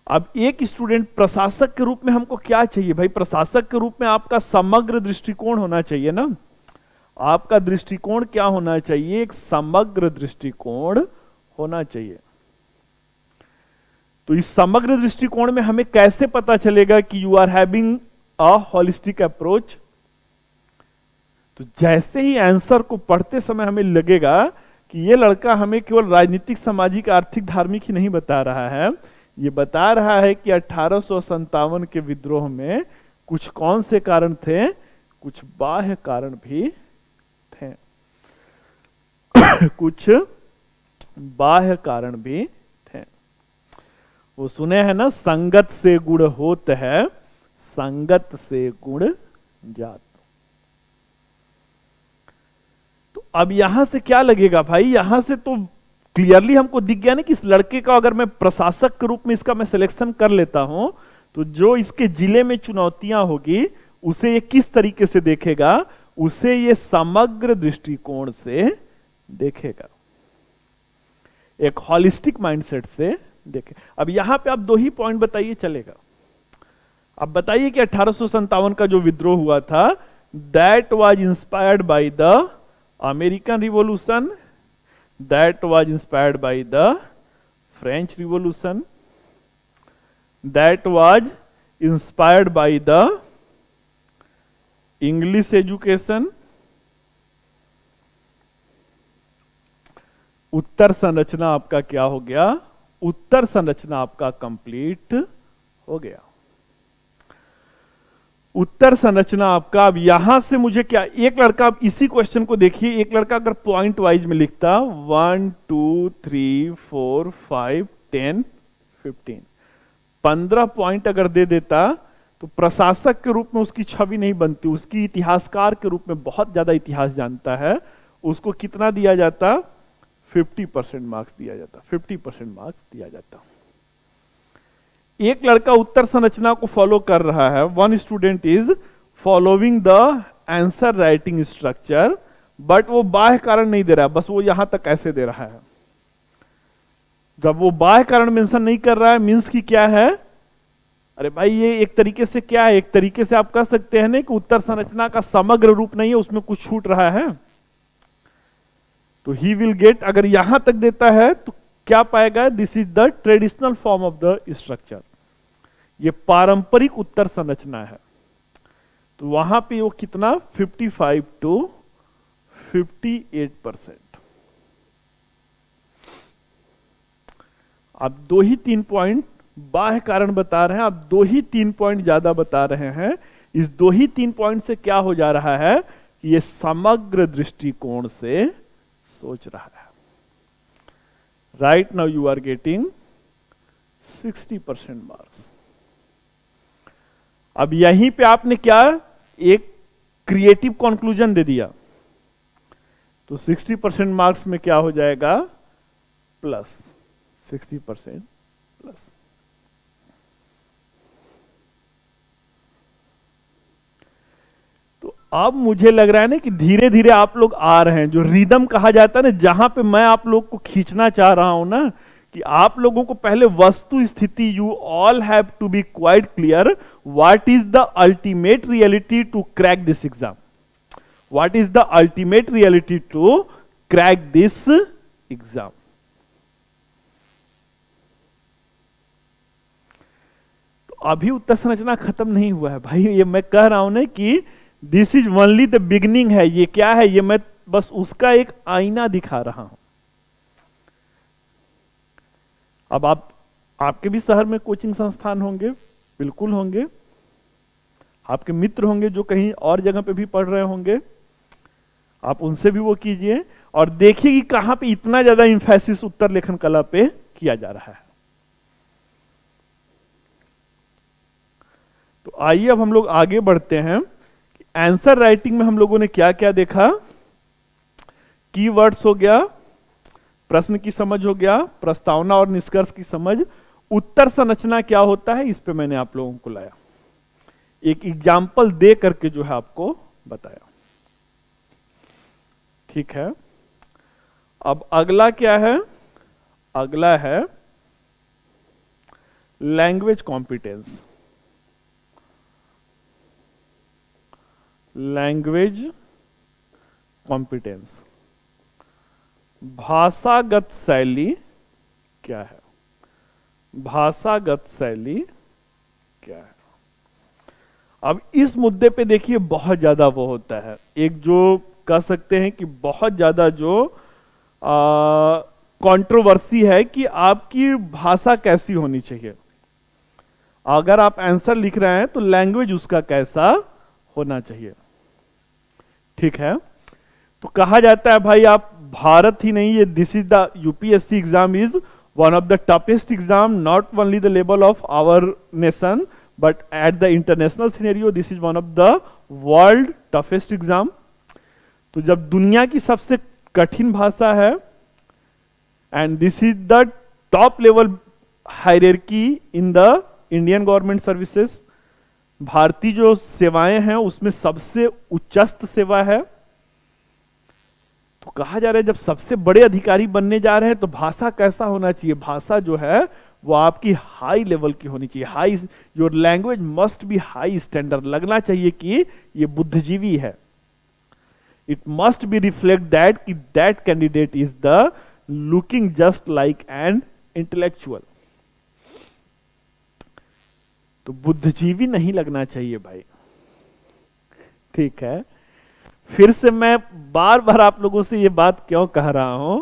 अब एक स्टूडेंट, प्रशासक के रूप में हमको क्या चाहिए भाई? प्रशासक के रूप में आपका समग्र दृष्टिकोण होना चाहिए ना। आपका दृष्टिकोण क्या होना चाहिए? एक समग्र दृष्टिकोण होना चाहिए। तो इस समग्र दृष्टिकोण में हमें कैसे पता चलेगा कि you are having a holistic approach? तो जैसे ही आंसर को पढ़ते समय हमें लगेगा कि ये लड़का हमें केवल राजनीतिक, सामाजिक, आर्थिक, धार्मिक ही नहीं बता रहा है, ये बता रहा है कि 1857 के विद्रोह में कुछ कौन से कारण थे, कुछ बाह्य कारण भी थे, कुछ बाह्य कारण भी थे। वो सुने हैं ना, संगत से गुण होत है, संगत से गुण जात। तो अब यहां से क्या लगेगा भाई? यहां से तो क्लियरली हमको दिख गया ना कि इस लड़के का अगर मैं प्रशासक के रूप में इसका मैं सिलेक्शन कर लेता हूं, तो जो इसके जिले में चुनौतियां होगी उसे ये किस तरीके से देखेगा? उसे ये समग्र दृष्टिकोण से देखेगा, एक हॉलिस्टिक माइंडसेट से देखे। अब यहां पे आप दो ही पॉइंट बताइए, चलेगा। अब बताइए कि 1857 का जो विद्रोह हुआ था, that was inspired by the American revolution, that was inspired by the French Revolution, that was inspired by the English education। उत्तर संरचना आपका क्या हो गया? उत्तर संरचना आपका कंप्लीट हो गया। उत्तर संरचना आपका, अब यहां से मुझे क्या, एक लड़का, अब इसी क्वेश्चन को देखिए, एक लड़का अगर पॉइंट वाइज में लिखता 1 2 3 4 5 10 15 15 पॉइंट अगर दे देता, तो प्रशासक के रूप में उसकी छवि नहीं बनती, उसकी इतिहासकार के रूप में बहुत ज्यादा इतिहास जानता है, उसको कितना दिया जाता? 50% मार्क्स दिया जाता, 50% मार्क्स दिया जाता। एक लड़का उत्तर संरचना को फॉलो कर रहा है, one student is following the answer writing structure, but वो बाह्य कारण नहीं दे रहा है, बस वो यहां तक ऐसे दे रहा है। जब वो बाह्य कारण मेंशन नहीं कर रहा है, मीन्स की क्या है, अरे भाई ये एक तरीके से क्या है, एक तरीके से आप कह सकते हैं ना कि उत्तर संरचना का समग्र रूप नहीं है, उसमें कुछ छूट रहा है। तो ही विल गेट, अगर यहां तक देता है तो क्या पाएगा, this is the traditional form of the structure, ये पारंपरिक उत्तर संरचना है। तो वहां पे वो कितना 55 to 58%। आप 2 ही 3 पॉइंट बाह्य कारण बता रहे हैं, आप 2 ही 3 पॉइंट ज्यादा बता रहे हैं। इस 2 ही 3 पॉइंट से क्या हो जा रहा है कि ये समग्र दृष्टिकोण से सोच रहा है। Right now you are getting 60% marks. अब यहीं पे आपने क्या, एक क्रिएटिव कंक्लूजन दे दिया, तो 60% मार्क्स में क्या हो जाएगा, प्लस 60% प्लस। तो अब मुझे लग रहा है ना कि धीरे धीरे आप लोग आ रहे हैं, जो रिदम कहा जाता है ना, जहां पे मैं आप लोग को खींचना चाह रहा हूं ना, कि आप लोगों को पहले वस्तु स्थिति, you all have to be quite clear what is the ultimate reality to crack this exam, what is the ultimate reality to crack this exam. तो अभी उत्तर संरचना खत्म नहीं हुआ है भाई, ये मैं कह रहा हूं ना कि this is only the beginning है। ये क्या है, ये मैं बस उसका एक आईना दिखा रहा हूं। अब आपके भी शहर में कोचिंग संस्थान होंगे, बिल्कुल होंगे, आपके मित्र होंगे जो कहीं और जगह पे भी पढ़ रहे होंगे, आप उनसे भी वो कीजिए और देखिए कि कहां पे इतना ज्यादा इंफेसिस उत्तर लेखन कला पे किया जा रहा है। तो आइए अब हम लोग आगे बढ़ते हैं। आंसर राइटिंग में हम लोगों ने क्या क्या देखा, कीवर्ड्स हो गया, प्रश्न की समझ हो गया, प्रस्तावना और निष्कर्ष की समझ, उत्तर संरचना क्या होता है इस पे मैंने आप लोगों को लाया, एक एग्जाम्पल दे करके जो है आपको बताया। ठीक है, अब अगला क्या है, अगला है लैंग्वेज कॉम्पिटेंस। लैंग्वेज कॉम्पिटेंस, भाषागत शैली क्या है, भाषागत शैली क्या है। अब इस मुद्दे पे देखिए बहुत ज्यादा वो होता है, एक जो कह सकते हैं कि बहुत ज्यादा जो कंट्रोवर्सी है कि आपकी भाषा कैसी होनी चाहिए। अगर आप आंसर लिख रहे हैं तो लैंग्वेज उसका कैसा होना चाहिए। ठीक है, तो कहा जाता है भाई आप भारत ही नहीं, ये this is the UPSC exam is one of the toughest exam, not only the level of our nation but at the international scenario this is one of the world toughest exam. तो जब दुनिया की सबसे कठिन भाषा है and this is the top level hierarchy in the Indian government services, भारतीय जो सेवाएं हैं उसमें सबसे उच्चस्त सेवा है। तो कहा जा रहा है जब सबसे बड़े अधिकारी बनने जा रहे हैं तो भाषा कैसा होना चाहिए, भाषा जो है वो आपकी हाई लेवल की होनी चाहिए, high, your language must be high standard, लगना चाहिए कि ये बुद्धिजीवी है। It must be reflect that कि that candidate is the looking just like an intellectual. तो बुद्धिजीवी नहीं लगना चाहिए भाई। ठीक है, फिर से मैं बार बार आप लोगों से ये बात क्यों कह रहा हूं,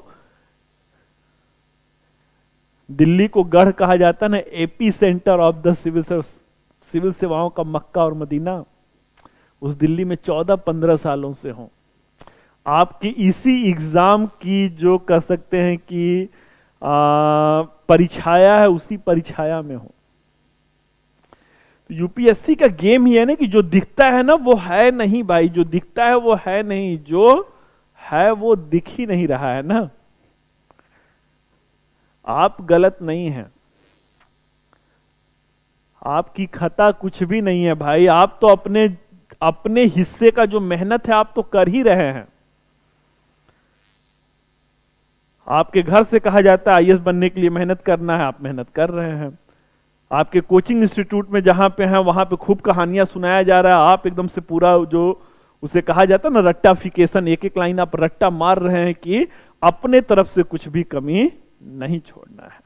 दिल्ली को गढ़ कहा जाता है ना, epicentre of the civil सेवाओं का मक्का और मदीना, उस दिल्ली में 14-15 सालों से हूं। आपकी इसी एग्जाम की जो कह सकते हैं कि परिछाया है, उसी परिछाया में हूं। यूपीएससी का गेम ही है ना कि जो दिखता है ना वो है नहीं भाई, जो दिखता है वो है नहीं, जो है वो दिख ही नहीं रहा है ना। आप गलत नहीं हैं, आपकी खता कुछ भी नहीं है भाई, आप तो अपने अपने हिस्से का जो मेहनत है आप तो कर ही रहे हैं। आपके घर से कहा जाता है आईएएस बनने के लिए मेहनत करना है, आप मेहनत कर रहे हैं। आपके कोचिंग इंस्टीट्यूट में जहां पे हैं वहां पे खूब कहानियां सुनाया जा रहा है, आप एकदम से पूरा जो उसे कहा जाता है ना रट्टाफिकेशन, एक एक लाइन आप रट्टा मार रहे हैं कि अपने तरफ से कुछ भी कमी नहीं छोड़ना है।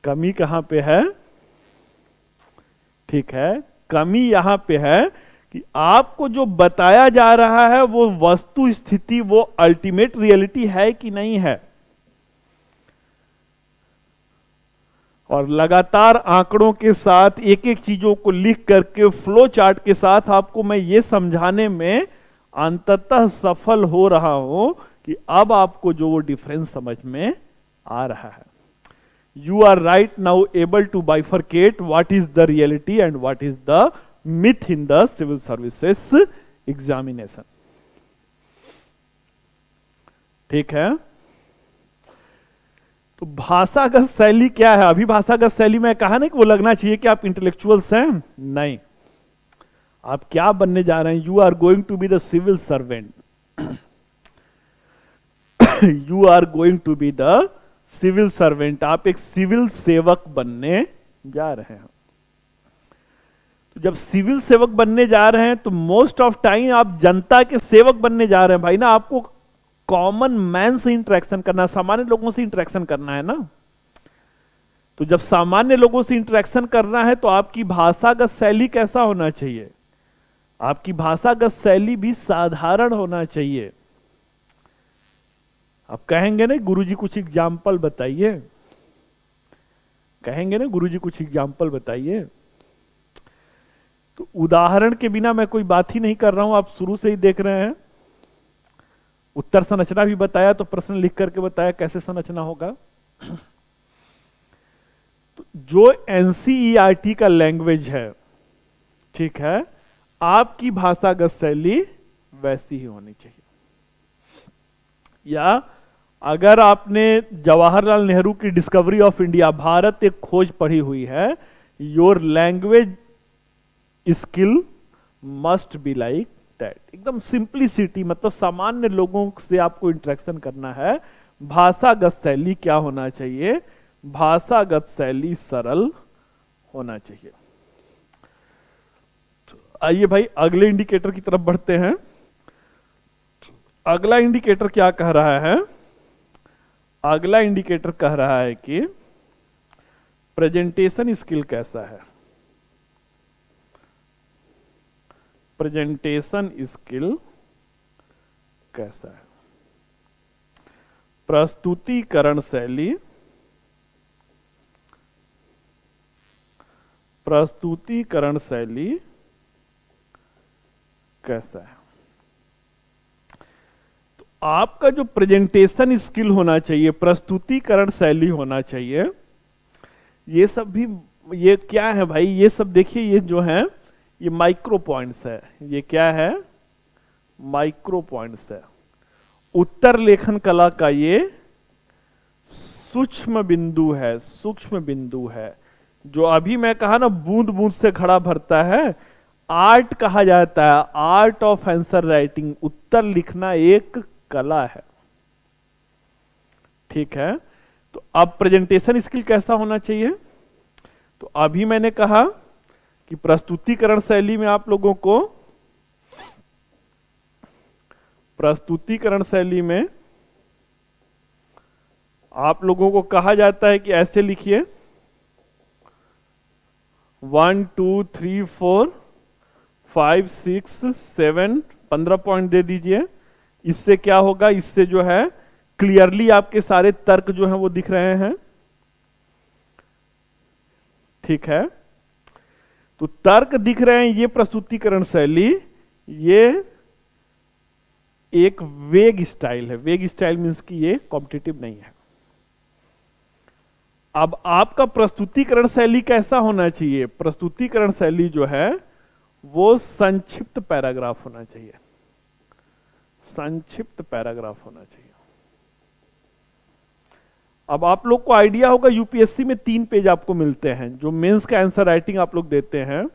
कमी कहां पे है? ठीक है, कमी यहां पे है कि आपको जो बताया जा रहा है वो वस्तु स्थिति, वो अल्टीमेट रियलिटी है कि नहीं है। और लगातार आंकड़ों के साथ एक एक चीजों को लिख करके फ्लो चार्ट के साथ आपको मैं ये समझाने में अंततः सफल हो रहा हूं कि अब आपको जो वो डिफरेंस समझ में आ रहा है। You are right now able to bifurcate what is the reality and what is the myth in the civil services examination. ठीक है, तो भाषागत शैली क्या है? अभी भाषागत शैली में कहा ना कि वो लगना चाहिए कि आप इंटेलेक्चुअल्स हैं, नहीं। आप क्या बनने जा रहे हैं? You are going to be the civil servant, you are going to be the civil servant. आप एक सिविल सेवक बनने जा रहे हैं। तो जब सिविल सेवक बनने जा रहे हैं तो मोस्ट ऑफ टाइम आप जनता के सेवक बनने जा रहे हैं भाई ना। आपको कॉमन मैन से इंटरेक्शन करना, सामान्य लोगों से इंटरेक्शन करना है ना। तो जब सामान्य लोगों से इंटरेक्शन करना है तो आपकी भाषागत शैली कैसा होना चाहिए? आपकी भाषागत शैली भी साधारण होना चाहिए। आप कहेंगे ना गुरुजी कुछ एग्जाम्पल बताइए, कहेंगे ना गुरुजी कुछ एग्जाम्पल बताइए, तो उदाहरण के बिना मैं कोई बात ही नहीं कर रहा हूं। आप शुरू से ही देख रहे हैं, उत्तर संरचना भी बताया, तो प्रश्न लिख करके बताया कैसे संरचना होगा। तो जो एनसीईआरटी का लैंग्वेज है, ठीक है, आपकी भाषागत शैली वैसी ही होनी चाहिए। या अगर आपने जवाहरलाल नेहरू की डिस्कवरी ऑफ इंडिया, भारत एक खोज पढ़ी हुई है, your language skill must be like that. एकदम सिंप्लिसिटी, मतलब सामान्य लोगों से आपको इंटरेक्शन करना है। भाषागत शैली क्या होना चाहिए? भाषागत शैली सरल होना चाहिए। तो आइए भाई अगले इंडिकेटर की तरफ बढ़ते हैं। अगला इंडिकेटर क्या कह रहा है? अगला इंडिकेटर कह रहा है कि प्रेजेंटेशन स्किल कैसा है। प्रेजेंटेशन स्किल कैसा है? प्रस्तुतिकरण शैली, प्रस्तुतिकरण शैली कैसा है? आपका जो प्रेजेंटेशन स्किल होना चाहिए, प्रस्तुतिकरण शैली होना चाहिए, ये सब भी, ये क्या है भाई? ये सब देखिए, ये जो है ये माइक्रो पॉइंट्स है। ये क्या है? माइक्रो पॉइंट्स है। उत्तर लेखन कला का ये सूक्ष्म बिंदु है, सूक्ष्म बिंदु है। जो अभी मैं कहा ना बूंद बूंद से घड़ा भरता है, आर्ट कहा जाता है, आर्ट ऑफ आंसर राइटिंग। उत्तर लिखना एक कला है, ठीक है। तो अब प्रेजेंटेशन स्किल कैसा होना चाहिए? तो अभी मैंने कहा कि प्रस्तुतिकरण शैली में आप लोगों को, प्रस्तुतिकरण शैली में आप लोगों को कहा जाता है कि ऐसे लिखिए 1 2 3 4 5 6 7 15 पॉइंट दे दीजिए। इससे क्या होगा? इससे जो है क्लियरली आपके सारे तर्क जो हैं वो दिख रहे हैं, ठीक है। तो तर्क दिख रहे हैं, ये प्रस्तुतिकरण शैली, ये एक वेग स्टाइल है। वेग स्टाइल मींस कि ये कॉम्पिटिटिव नहीं है। अब आपका प्रस्तुतिकरण शैली कैसा होना चाहिए? प्रस्तुतिकरण शैली जो है वो संक्षिप्त पैराग्राफ होना चाहिए, संक्षिप्त पैराग्राफ होना चाहिए। अब आप लोग को आइडिया होगा यूपीएससी में 3 पेज आपको मिलते हैं, जो मेंस का आंसर राइटिंग आप लोग देते हैं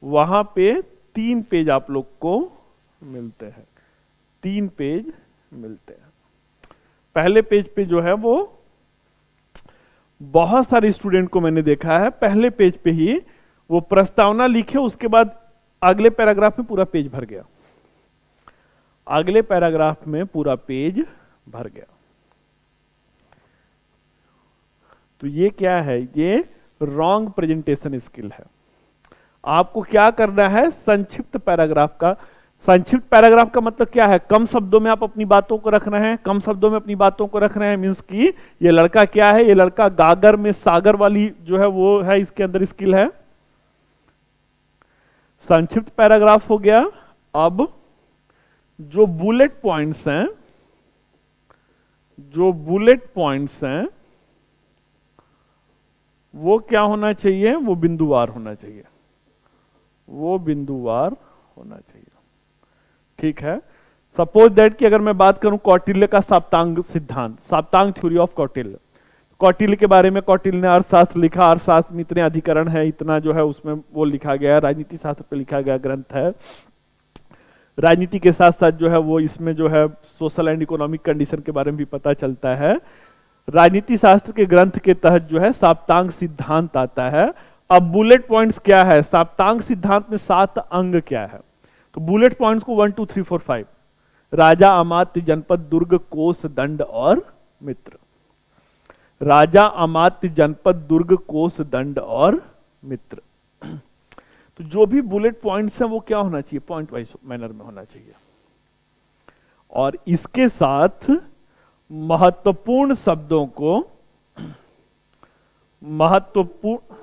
वहां पे 3 पेज आप लोग को मिलते हैं, 3 पेज मिलते हैं। पहले पेज पे जो है वो बहुत सारे स्टूडेंट को मैंने देखा है पहले पेज पे ही वो प्रस्तावना लिखे, उसके बाद अगले पैराग्राफ में पूरा पेज भर गया, अगले पैराग्राफ में पूरा पेज भर गया। तो ये क्या है, ये रॉन्ग प्रेजेंटेशन स्किल है। आपको क्या करना है, संक्षिप्त पैराग्राफ का, संक्षिप्त पैराग्राफ का मतलब क्या है, कम शब्दों में आप अपनी बातों को रख रहे हैं, कम शब्दों में अपनी बातों को रख रहे हैं, मींस कि ये लड़का क्या है, ये लड़का गागर में सागर वाली जो है वो है, इसके अंदर स्किल है। संक्षिप्त पैराग्राफ हो गया। अब जो बुलेट पॉइंट्स हैं, जो बुलेट पॉइंट्स हैं वो क्या होना चाहिए, वो बिंदुवार होना चाहिए, वो बिंदुवार होना चाहिए। ठीक है। सपोज दैट कि अगर मैं बात करूं कौटिल्य का साप्तांग सिद्धांत, साप्तांग थ्योरी ऑफ कौटिल्य, कौटिल्य के बारे में कौटिल्य ने अर्थशास्त्र लिखा, अर्थशास्त्र में इतने अधिकरण है, इतना जो है उसमें वो लिखा गया, राजनीति शास्त्र पे लिखा गया ग्रंथ है। राजनीति के साथ साथ जो है वो इसमें जो है सोशल एंड इकोनॉमिक कंडीशन के बारे में भी पता चलता है। राजनीति शास्त्र के ग्रंथ के तहत जो है साप्तांग सिद्धांत आता है। अब बुलेट पॉइंट्स क्या है, साप्तांग सिद्धांत में 7 अंग क्या है, तो बुलेट पॉइंट्स को 1 2 3 4 5, राजा, अमात्य, जनपद, दुर्ग, कोष, दंड और मित्र। राजा, अमात्य, जनपद, दुर्ग, कोष, दंड और मित्र। तो जो भी बुलेट पॉइंट्स हैं वो क्या होना चाहिए, पॉइंट वाइज मैनर में होना चाहिए। और इसके साथ महत्वपूर्ण शब्दों को, महत्वपूर्ण,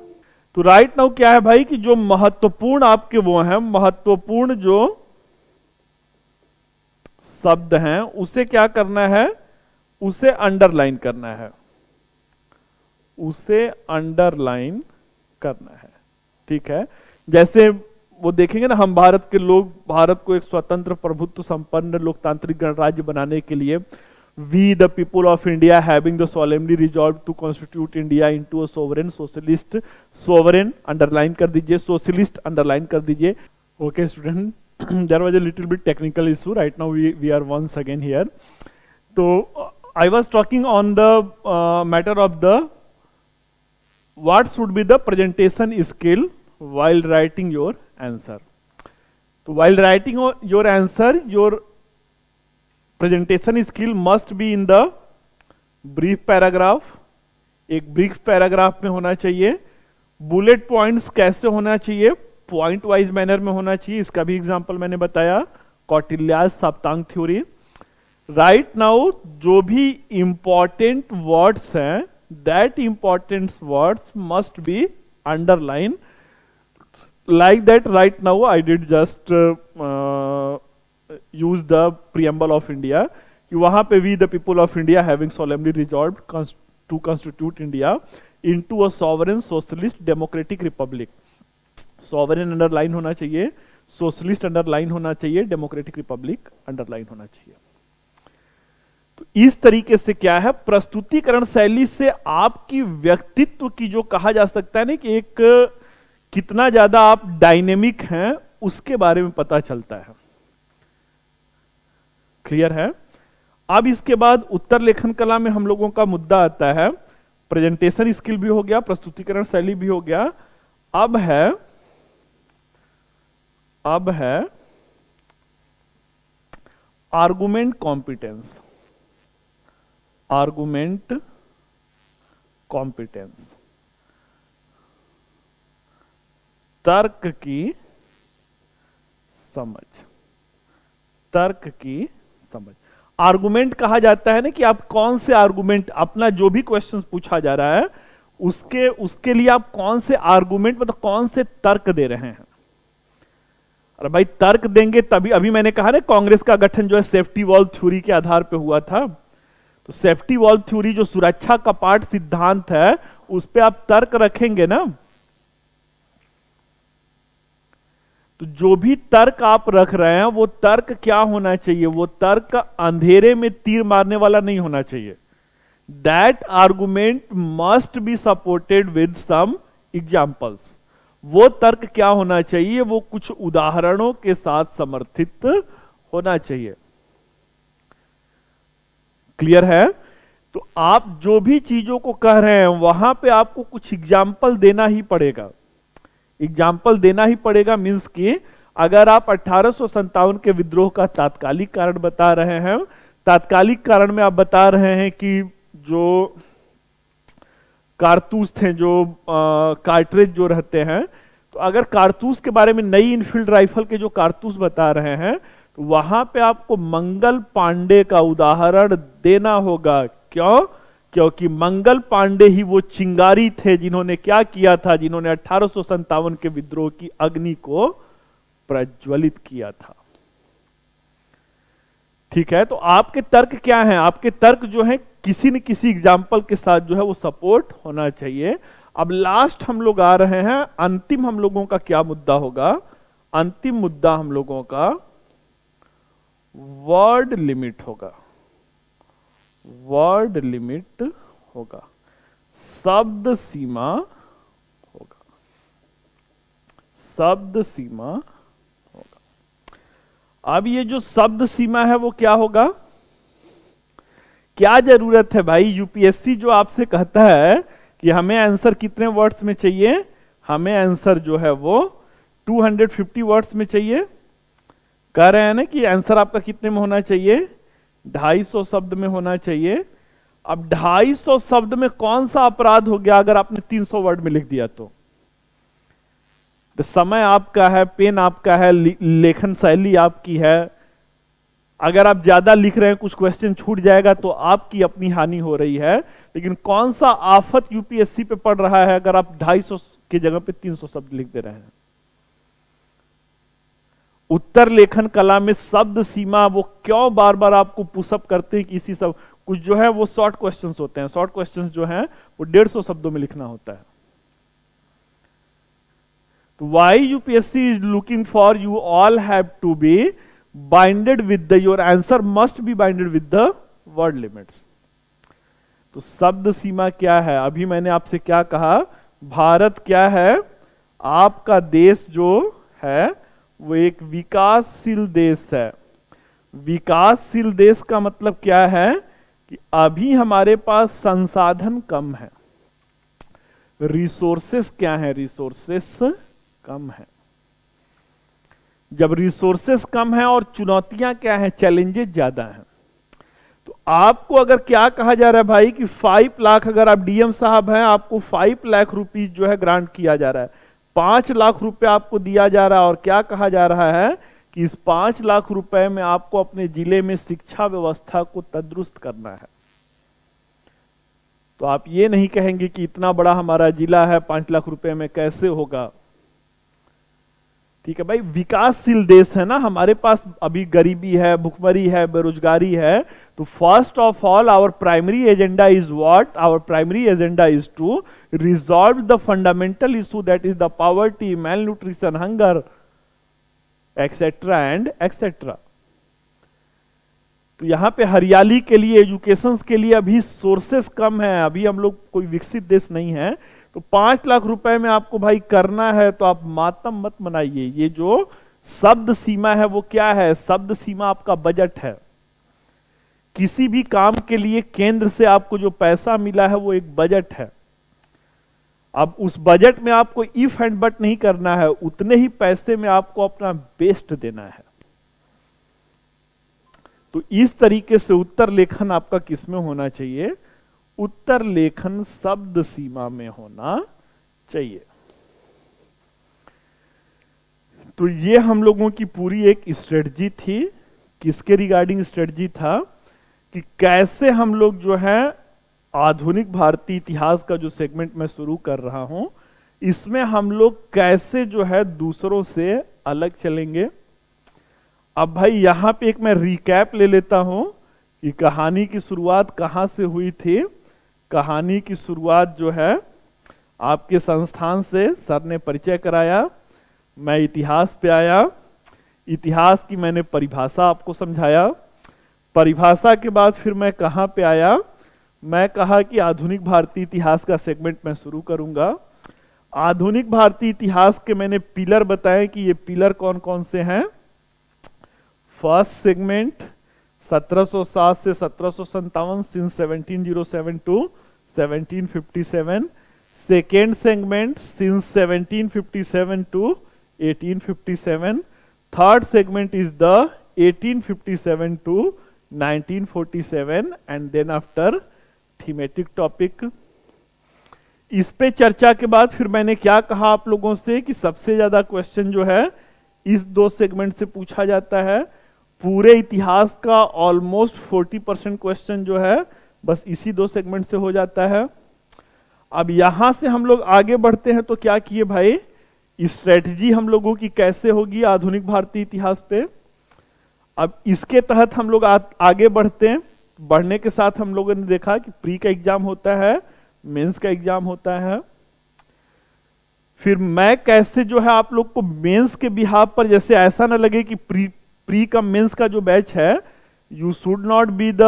तो राइट नाउ क्या है भाई कि जो महत्वपूर्ण आपके वो हैं, महत्वपूर्ण जो शब्द हैं उसे क्या करना है, उसे अंडरलाइन करना है, उसे अंडरलाइन करना है। ठीक है। जैसे वो देखेंगे ना, हम भारत के लोग भारत को एक स्वतंत्र प्रभुत्व संपन्न लोकतांत्रिक गणराज्य बनाने के लिए We the people of India having the solemnly resolved to constitute India into a sovereign socialist, sovereign underline कर दीजिए, socialist underline कर दीजिए। Okay student, there was a little bit technical issue, right now we are once again here. So I was talking on the matter of the what should be the presentation skill while writing your answer. So while writing your answer, your presentation skill must be in the brief paragraph, एक ब्रीफ पैराग्राफ में होना चाहिए। बुलेट पॉइंट्स कैसे होना चाहिए, पॉइंट वाइज मैनर में होना चाहिए, इसका भी एग्जांपल मैंने बताया, कौटिल्याज साप्तांग थ्योरी। राइट नाउ जो भी इंपॉर्टेंट वर्ड्स हैं, that important words must be underline, like that right now I did just use the preamble of India, कि वहां पे we the people of India having solemnly resolved to constitute India into a sovereign socialist democratic republic। sovereign underline होना चाहिए, सोशलिस्ट अंडरलाइन होना चाहिए, डेमोक्रेटिक रिपब्लिक अंडरलाइन होना चाहिए। तो इस तरीके से क्या है, प्रस्तुतिकरण शैली से आपकी व्यक्तित्व की जो कहा जा सकता है ना कि एक कितना ज्यादा आप डायनेमिक हैं उसके बारे में पता चलता है। क्लियर है। अब इसके बाद उत्तर लेखन कला में हम लोगों का मुद्दा आता है, प्रेजेंटेशन स्किल भी हो गया, प्रस्तुतिकरण शैली भी हो गया, अब है आर्गुमेंट कॉम्पिटेंस। आर्गुमेंट कॉम्पिटेंस, तर्क की समझ, तर्क की समझ। आर्गुमेंट कहा जाता है ना कि आप कौन से आर्गुमेंट, अपना जो भी क्वेश्चन पूछा जा रहा है उसके लिए आप कौन से आर्गुमेंट, मतलब कौन से तर्क दे रहे हैं। अरे भाई तर्क देंगे तभी, अभी मैंने कहा ना कांग्रेस का गठन जो है सेफ्टी वॉल थ्योरी के आधार पे हुआ था, तो सेफ्टी वॉल थ्योरी जो सुरक्षा कपाट सिद्धांत है उस पे आप तर्क रखेंगे ना। तो जो भी तर्क आप रख रहे हैं वो तर्क क्या होना चाहिए, वो तर्क अंधेरे में तीर मारने वाला नहीं होना चाहिए। That argument must be supported with some examples. वो तर्क क्या होना चाहिए, वो कुछ उदाहरणों के साथ समर्थित होना चाहिए। क्लियर है? तो आप जो भी चीजों को कह रहे हैं वहां पे आपको कुछ एग्जाम्पल देना ही पड़ेगा। एग्जाम्पल देना ही पड़ेगा मीन्स कि अगर आप 1857 के विद्रोह का तात्कालिक कारण बता रहे हैं, तात्कालिक कारण में आप बता रहे हैं कि जो कारतूस थे, जो कार्ट्रिज जो रहते हैं, तो अगर कारतूस के बारे में नई इनफील्ड राइफल के जो कारतूस बता रहे हैं, तो वहां पे आपको मंगल पांडे का उदाहरण देना होगा। क्यों? क्योंकि मंगल पांडे ही वो चिंगारी थे जिन्होंने क्या किया था, जिन्होंने 1857 के विद्रोह की अग्नि को प्रज्वलित किया था। ठीक है, तो आपके तर्क क्या हैं? आपके तर्क जो हैं किसी न किसी एग्जाम्पल के साथ जो है वो सपोर्ट होना चाहिए। अब लास्ट हम लोग आ रहे हैं, अंतिम हम लोगों का क्या मुद्दा होगा? अंतिम मुद्दा हम लोगों का वर्ड लिमिट होगा। वर्ड लिमिट होगा, शब्द सीमा होगा, शब्द सीमा होगा। अब ये जो शब्द सीमा है वो क्या होगा? क्या जरूरत है भाई? यूपीएससी जो आपसे कहता है कि हमें आंसर कितने वर्ड्स में चाहिए, हमें आंसर जो है वो 250 वर्ड्स में चाहिए। कह रहे हैं ना कि आंसर आपका कितने में होना चाहिए? 250 शब्द में होना चाहिए। अब 250 शब्द में कौन सा अपराध हो गया अगर आपने 300 वर्ड में लिख दिया? तो समय आपका है, पेन आपका है, लेखन शैली आपकी है। अगर आप ज्यादा लिख रहे हैं, कुछ क्वेश्चन छूट जाएगा तो आपकी अपनी हानि हो रही है। लेकिन कौन सा आफत यूपीएससी पे पड़ रहा है अगर आप 250 की जगह पे 300 शब्द लिख दे रहे हैं? उत्तर लेखन कला में शब्द सीमा वो क्यों बार बार आपको पुशअप करते हैं कि इसी सब कुछ जो है वो शॉर्ट क्वेश्चंस होते हैं। शॉर्ट क्वेश्चंस जो हैं वो 150 शब्दों में लिखना होता है। तो why UPSC is looking for you all have to be binded with the, your answer must be binded with the word limits. तो शब्द सीमा क्या है? अभी मैंने आपसे क्या कहा? भारत क्या है? आपका देश जो है वो एक विकासशील देश है। विकासशील देश का मतलब क्या है कि अभी हमारे पास संसाधन कम है। रिसोर्सेस क्या है? रिसोर्सेस कम है। जब रिसोर्सेस कम है और चुनौतियां क्या है? चैलेंजेस ज्यादा हैं। तो आपको अगर क्या कहा जा रहा है भाई कि 5 लाख, अगर आप डीएम साहब हैं, आपको 5 लाख रुपीज जो है ग्रांट किया जा रहा है, 5 लाख रुपए आपको दिया जा रहा है। और क्या कहा जा रहा है कि इस 5 लाख रुपए में आपको अपने जिले में शिक्षा व्यवस्था को तदुरुस्त करना है। तो आप ये नहीं कहेंगे कि इतना बड़ा हमारा जिला है, 5 लाख रुपए में कैसे होगा? ठीक है भाई, विकासशील देश है ना, हमारे पास अभी गरीबी है, भुखमरी है, बेरोजगारी है। तो first of all our primary agenda is what? Our primary agenda is to resolve the fundamental issue, that is the poverty, mal nutrition, hunger, etcetera and etcetera. तो यहां पे हरियाली के लिए, एजुकेशन के लिए अभी सोर्सेस कम है, अभी हम लोग कोई विकसित देश नहीं है। तो 5 लाख रुपए में आपको भाई करना है तो आप मातम मत मनाइए। ये जो शब्द सीमा है वो क्या है? शब्द सीमा आपका बजट है। किसी भी काम के लिए केंद्र से आपको जो पैसा मिला है वो एक बजट है। अब उस बजट में आपको इफ एंड बट नहीं करना है, उतने ही पैसे में आपको अपना बेस्ट देना है। तो इस तरीके से उत्तर लेखन आपका किस में होना चाहिए? उत्तर लेखन शब्द सीमा में होना चाहिए। तो ये हम लोगों की पूरी एक स्ट्रेटजी थी। किसके रिगार्डिंग स्ट्रेटजी था? कि कैसे हम लोग जो है आधुनिक भारतीय इतिहास का जो सेगमेंट मैं शुरू कर रहा हूं, इसमें हम लोग कैसे जो है दूसरों से अलग चलेंगे। अब भाई यहां पे एक मैं रिकैप ले लेता हूं कि कहानी की शुरुआत कहां से हुई थी। कहानी की शुरुआत जो है आपके संस्थान से सर ने परिचय कराया, मैं इतिहास पे आया, इतिहास की मैंने परिभाषा आपको समझाया, परिभाषा के बाद फिर मैं कहां पे आया? मैं कहा कि आधुनिक भारतीय इतिहास का सेगमेंट मैं शुरू करूंगा। आधुनिक भारतीय इतिहास के मैंने पिलर बताए कि ये पिलर कौन कौन से हैं। फर्स्ट सेगमेंट 1707 से 1757, since 1707 to 1757। Second segment since 1757 to 1857। Third segment is the 1857 to 1947 and then after thematic topic. इस पे चर्चा के बाद फिर मैंने क्या कहा आप लोगों से कि सबसे ज्यादा क्वेश्चन जो है इस दो सेगमेंट से पूछा जाता है। पूरे इतिहास का ऑलमोस्ट 40% क्वेश्चन जो है बस इसी दो सेगमेंट से हो जाता है। अब यहां से हम लोग आगे बढ़ते हैं तो क्या किए भाई, स्ट्रेटजी हम लोगों की कैसे होगी आधुनिक भारतीय इतिहास पे। अब इसके तहत हम लोग आगे बढ़ते हैं। बढ़ने के साथ हम लोगों ने देखा कि प्री का एग्जाम होता है, मेंस का एग्जाम होता है। फिर मैं कैसे जो है आप लोग को मेंस के बिहाफ पर, जैसे ऐसा ना लगे कि प्री का मेंस का जो बैच है, you should not be the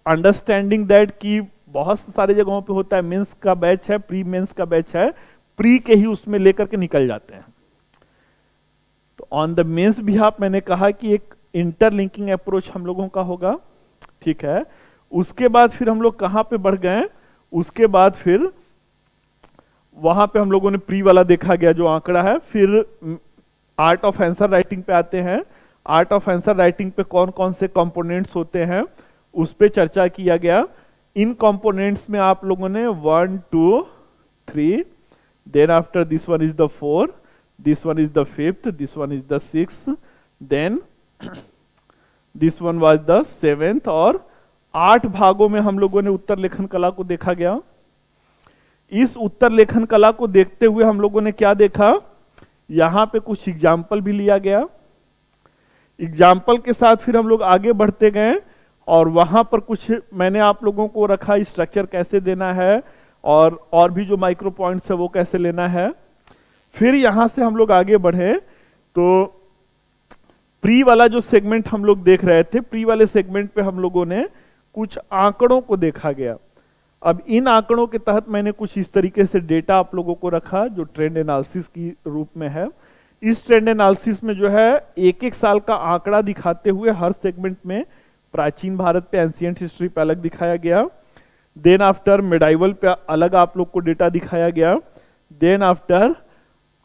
understanding that कि बहुत सारे जगहों पे होता है मेंस का बैच है, प्री मेंस का बैच है, प्री के ही उसमें लेकर के निकल जाते हैं। तो ऑन द मेंस बिहाफ मैंने कहा कि एक इंटरलिंकिंग अप्रोच हम लोगों का होगा, ठीक है। उसके बाद फिर हम लोग कहां पे बढ़ गए, उसके बाद फिर वहां पे हम लोगों ने प्री वाला देखा गया जो आंकड़ा है। फिर आर्ट ऑफ आंसर राइटिंग पे आते हैं। आर्ट ऑफ आंसर राइटिंग पे कौन कौन से कंपोनेंट्स होते हैं उस पे चर्चा किया गया। इन कंपोनेंट्स में आप लोगों ने 1 2 3, then after this one is the 4, this one is the 5th, this one is the 6th, then this one was the 7th। और 8 भागों में हम लोगों ने उत्तर लेखन कला को देखा गया। इस उत्तर लेखन कला को देखते हुए हम लोगों ने क्या देखा, यहां पे कुछ एग्जाम्पल भी लिया गया। एग्जाम्पल के साथ फिर हम लोग आगे बढ़ते गए और वहां पर कुछ मैंने आप लोगों को रखा, स्ट्रक्चर कैसे देना है और भी जो माइक्रो पॉइंट्स है वो कैसे लेना है। फिर यहां से हम लोग आगे बढ़े तो प्री वाला जो सेगमेंट हम लोग देख रहे थे, प्री वाले सेगमेंट पे हम लोगों ने कुछ आंकड़ों को देखा गया। अब इन आंकड़ों के तहत मैंने कुछ इस तरीके से डेटा आप लोगों को रखा जो ट्रेंड एनालिसिस की रूप में है। इस ट्रेंड एनालिसिस में जो है एक एक साल का आंकड़ा दिखाते हुए हर सेगमेंट में प्राचीन भारत पे, एंशिएंट हिस्ट्री पे अलग दिखाया गया। देन आफ्टर मिडाइवल पे अलग आप लोग को डेटा दिखाया गया। Then after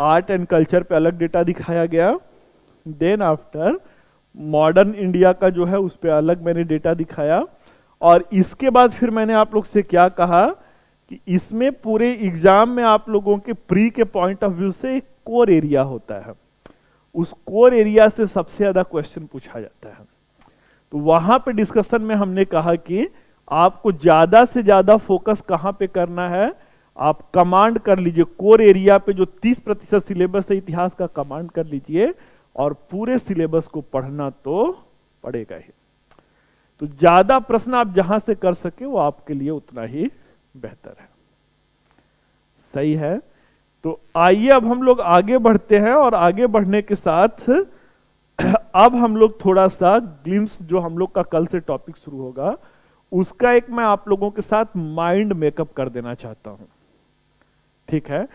art and culture पे अलग डेटा दिखाया गया। देन आफ्टर मॉडर्न इंडिया का जो है उस पे अलग मैंने डेटा दिखाया। और इसके बाद फिर मैंने आप लोग से क्या कहा कि इसमें पूरे एग्जाम में आप लोगों के प्री के पॉइंट ऑफ व्यू से एक कोर एरिया होता है, उस कोर एरिया से सबसे ज्यादा क्वेश्चन पूछा जाता है। तो वहां पे डिस्कशन में हमने कहा कि आपको ज्यादा से ज्यादा फोकस कहां पे करना है, आप कमांड कर लीजिए कोर एरिया पे जो 30% सिलेबस है इतिहास का, कमांड कर लीजिए और पूरे सिलेबस को पढ़ना तो पड़ेगा ही। तो ज्यादा प्रश्न आप जहां से कर सके वो आपके लिए उतना ही बेहतर है। सही है। तो आइए अब हम लोग आगे बढ़ते हैं और आगे बढ़ने के साथ अब हम लोग थोड़ा सा ग्लिम्स जो हम लोग का कल से टॉपिक शुरू होगा उसका एक मैं आप लोगों के साथ माइंड मेकअप कर देना चाहता हूं, ठीक है।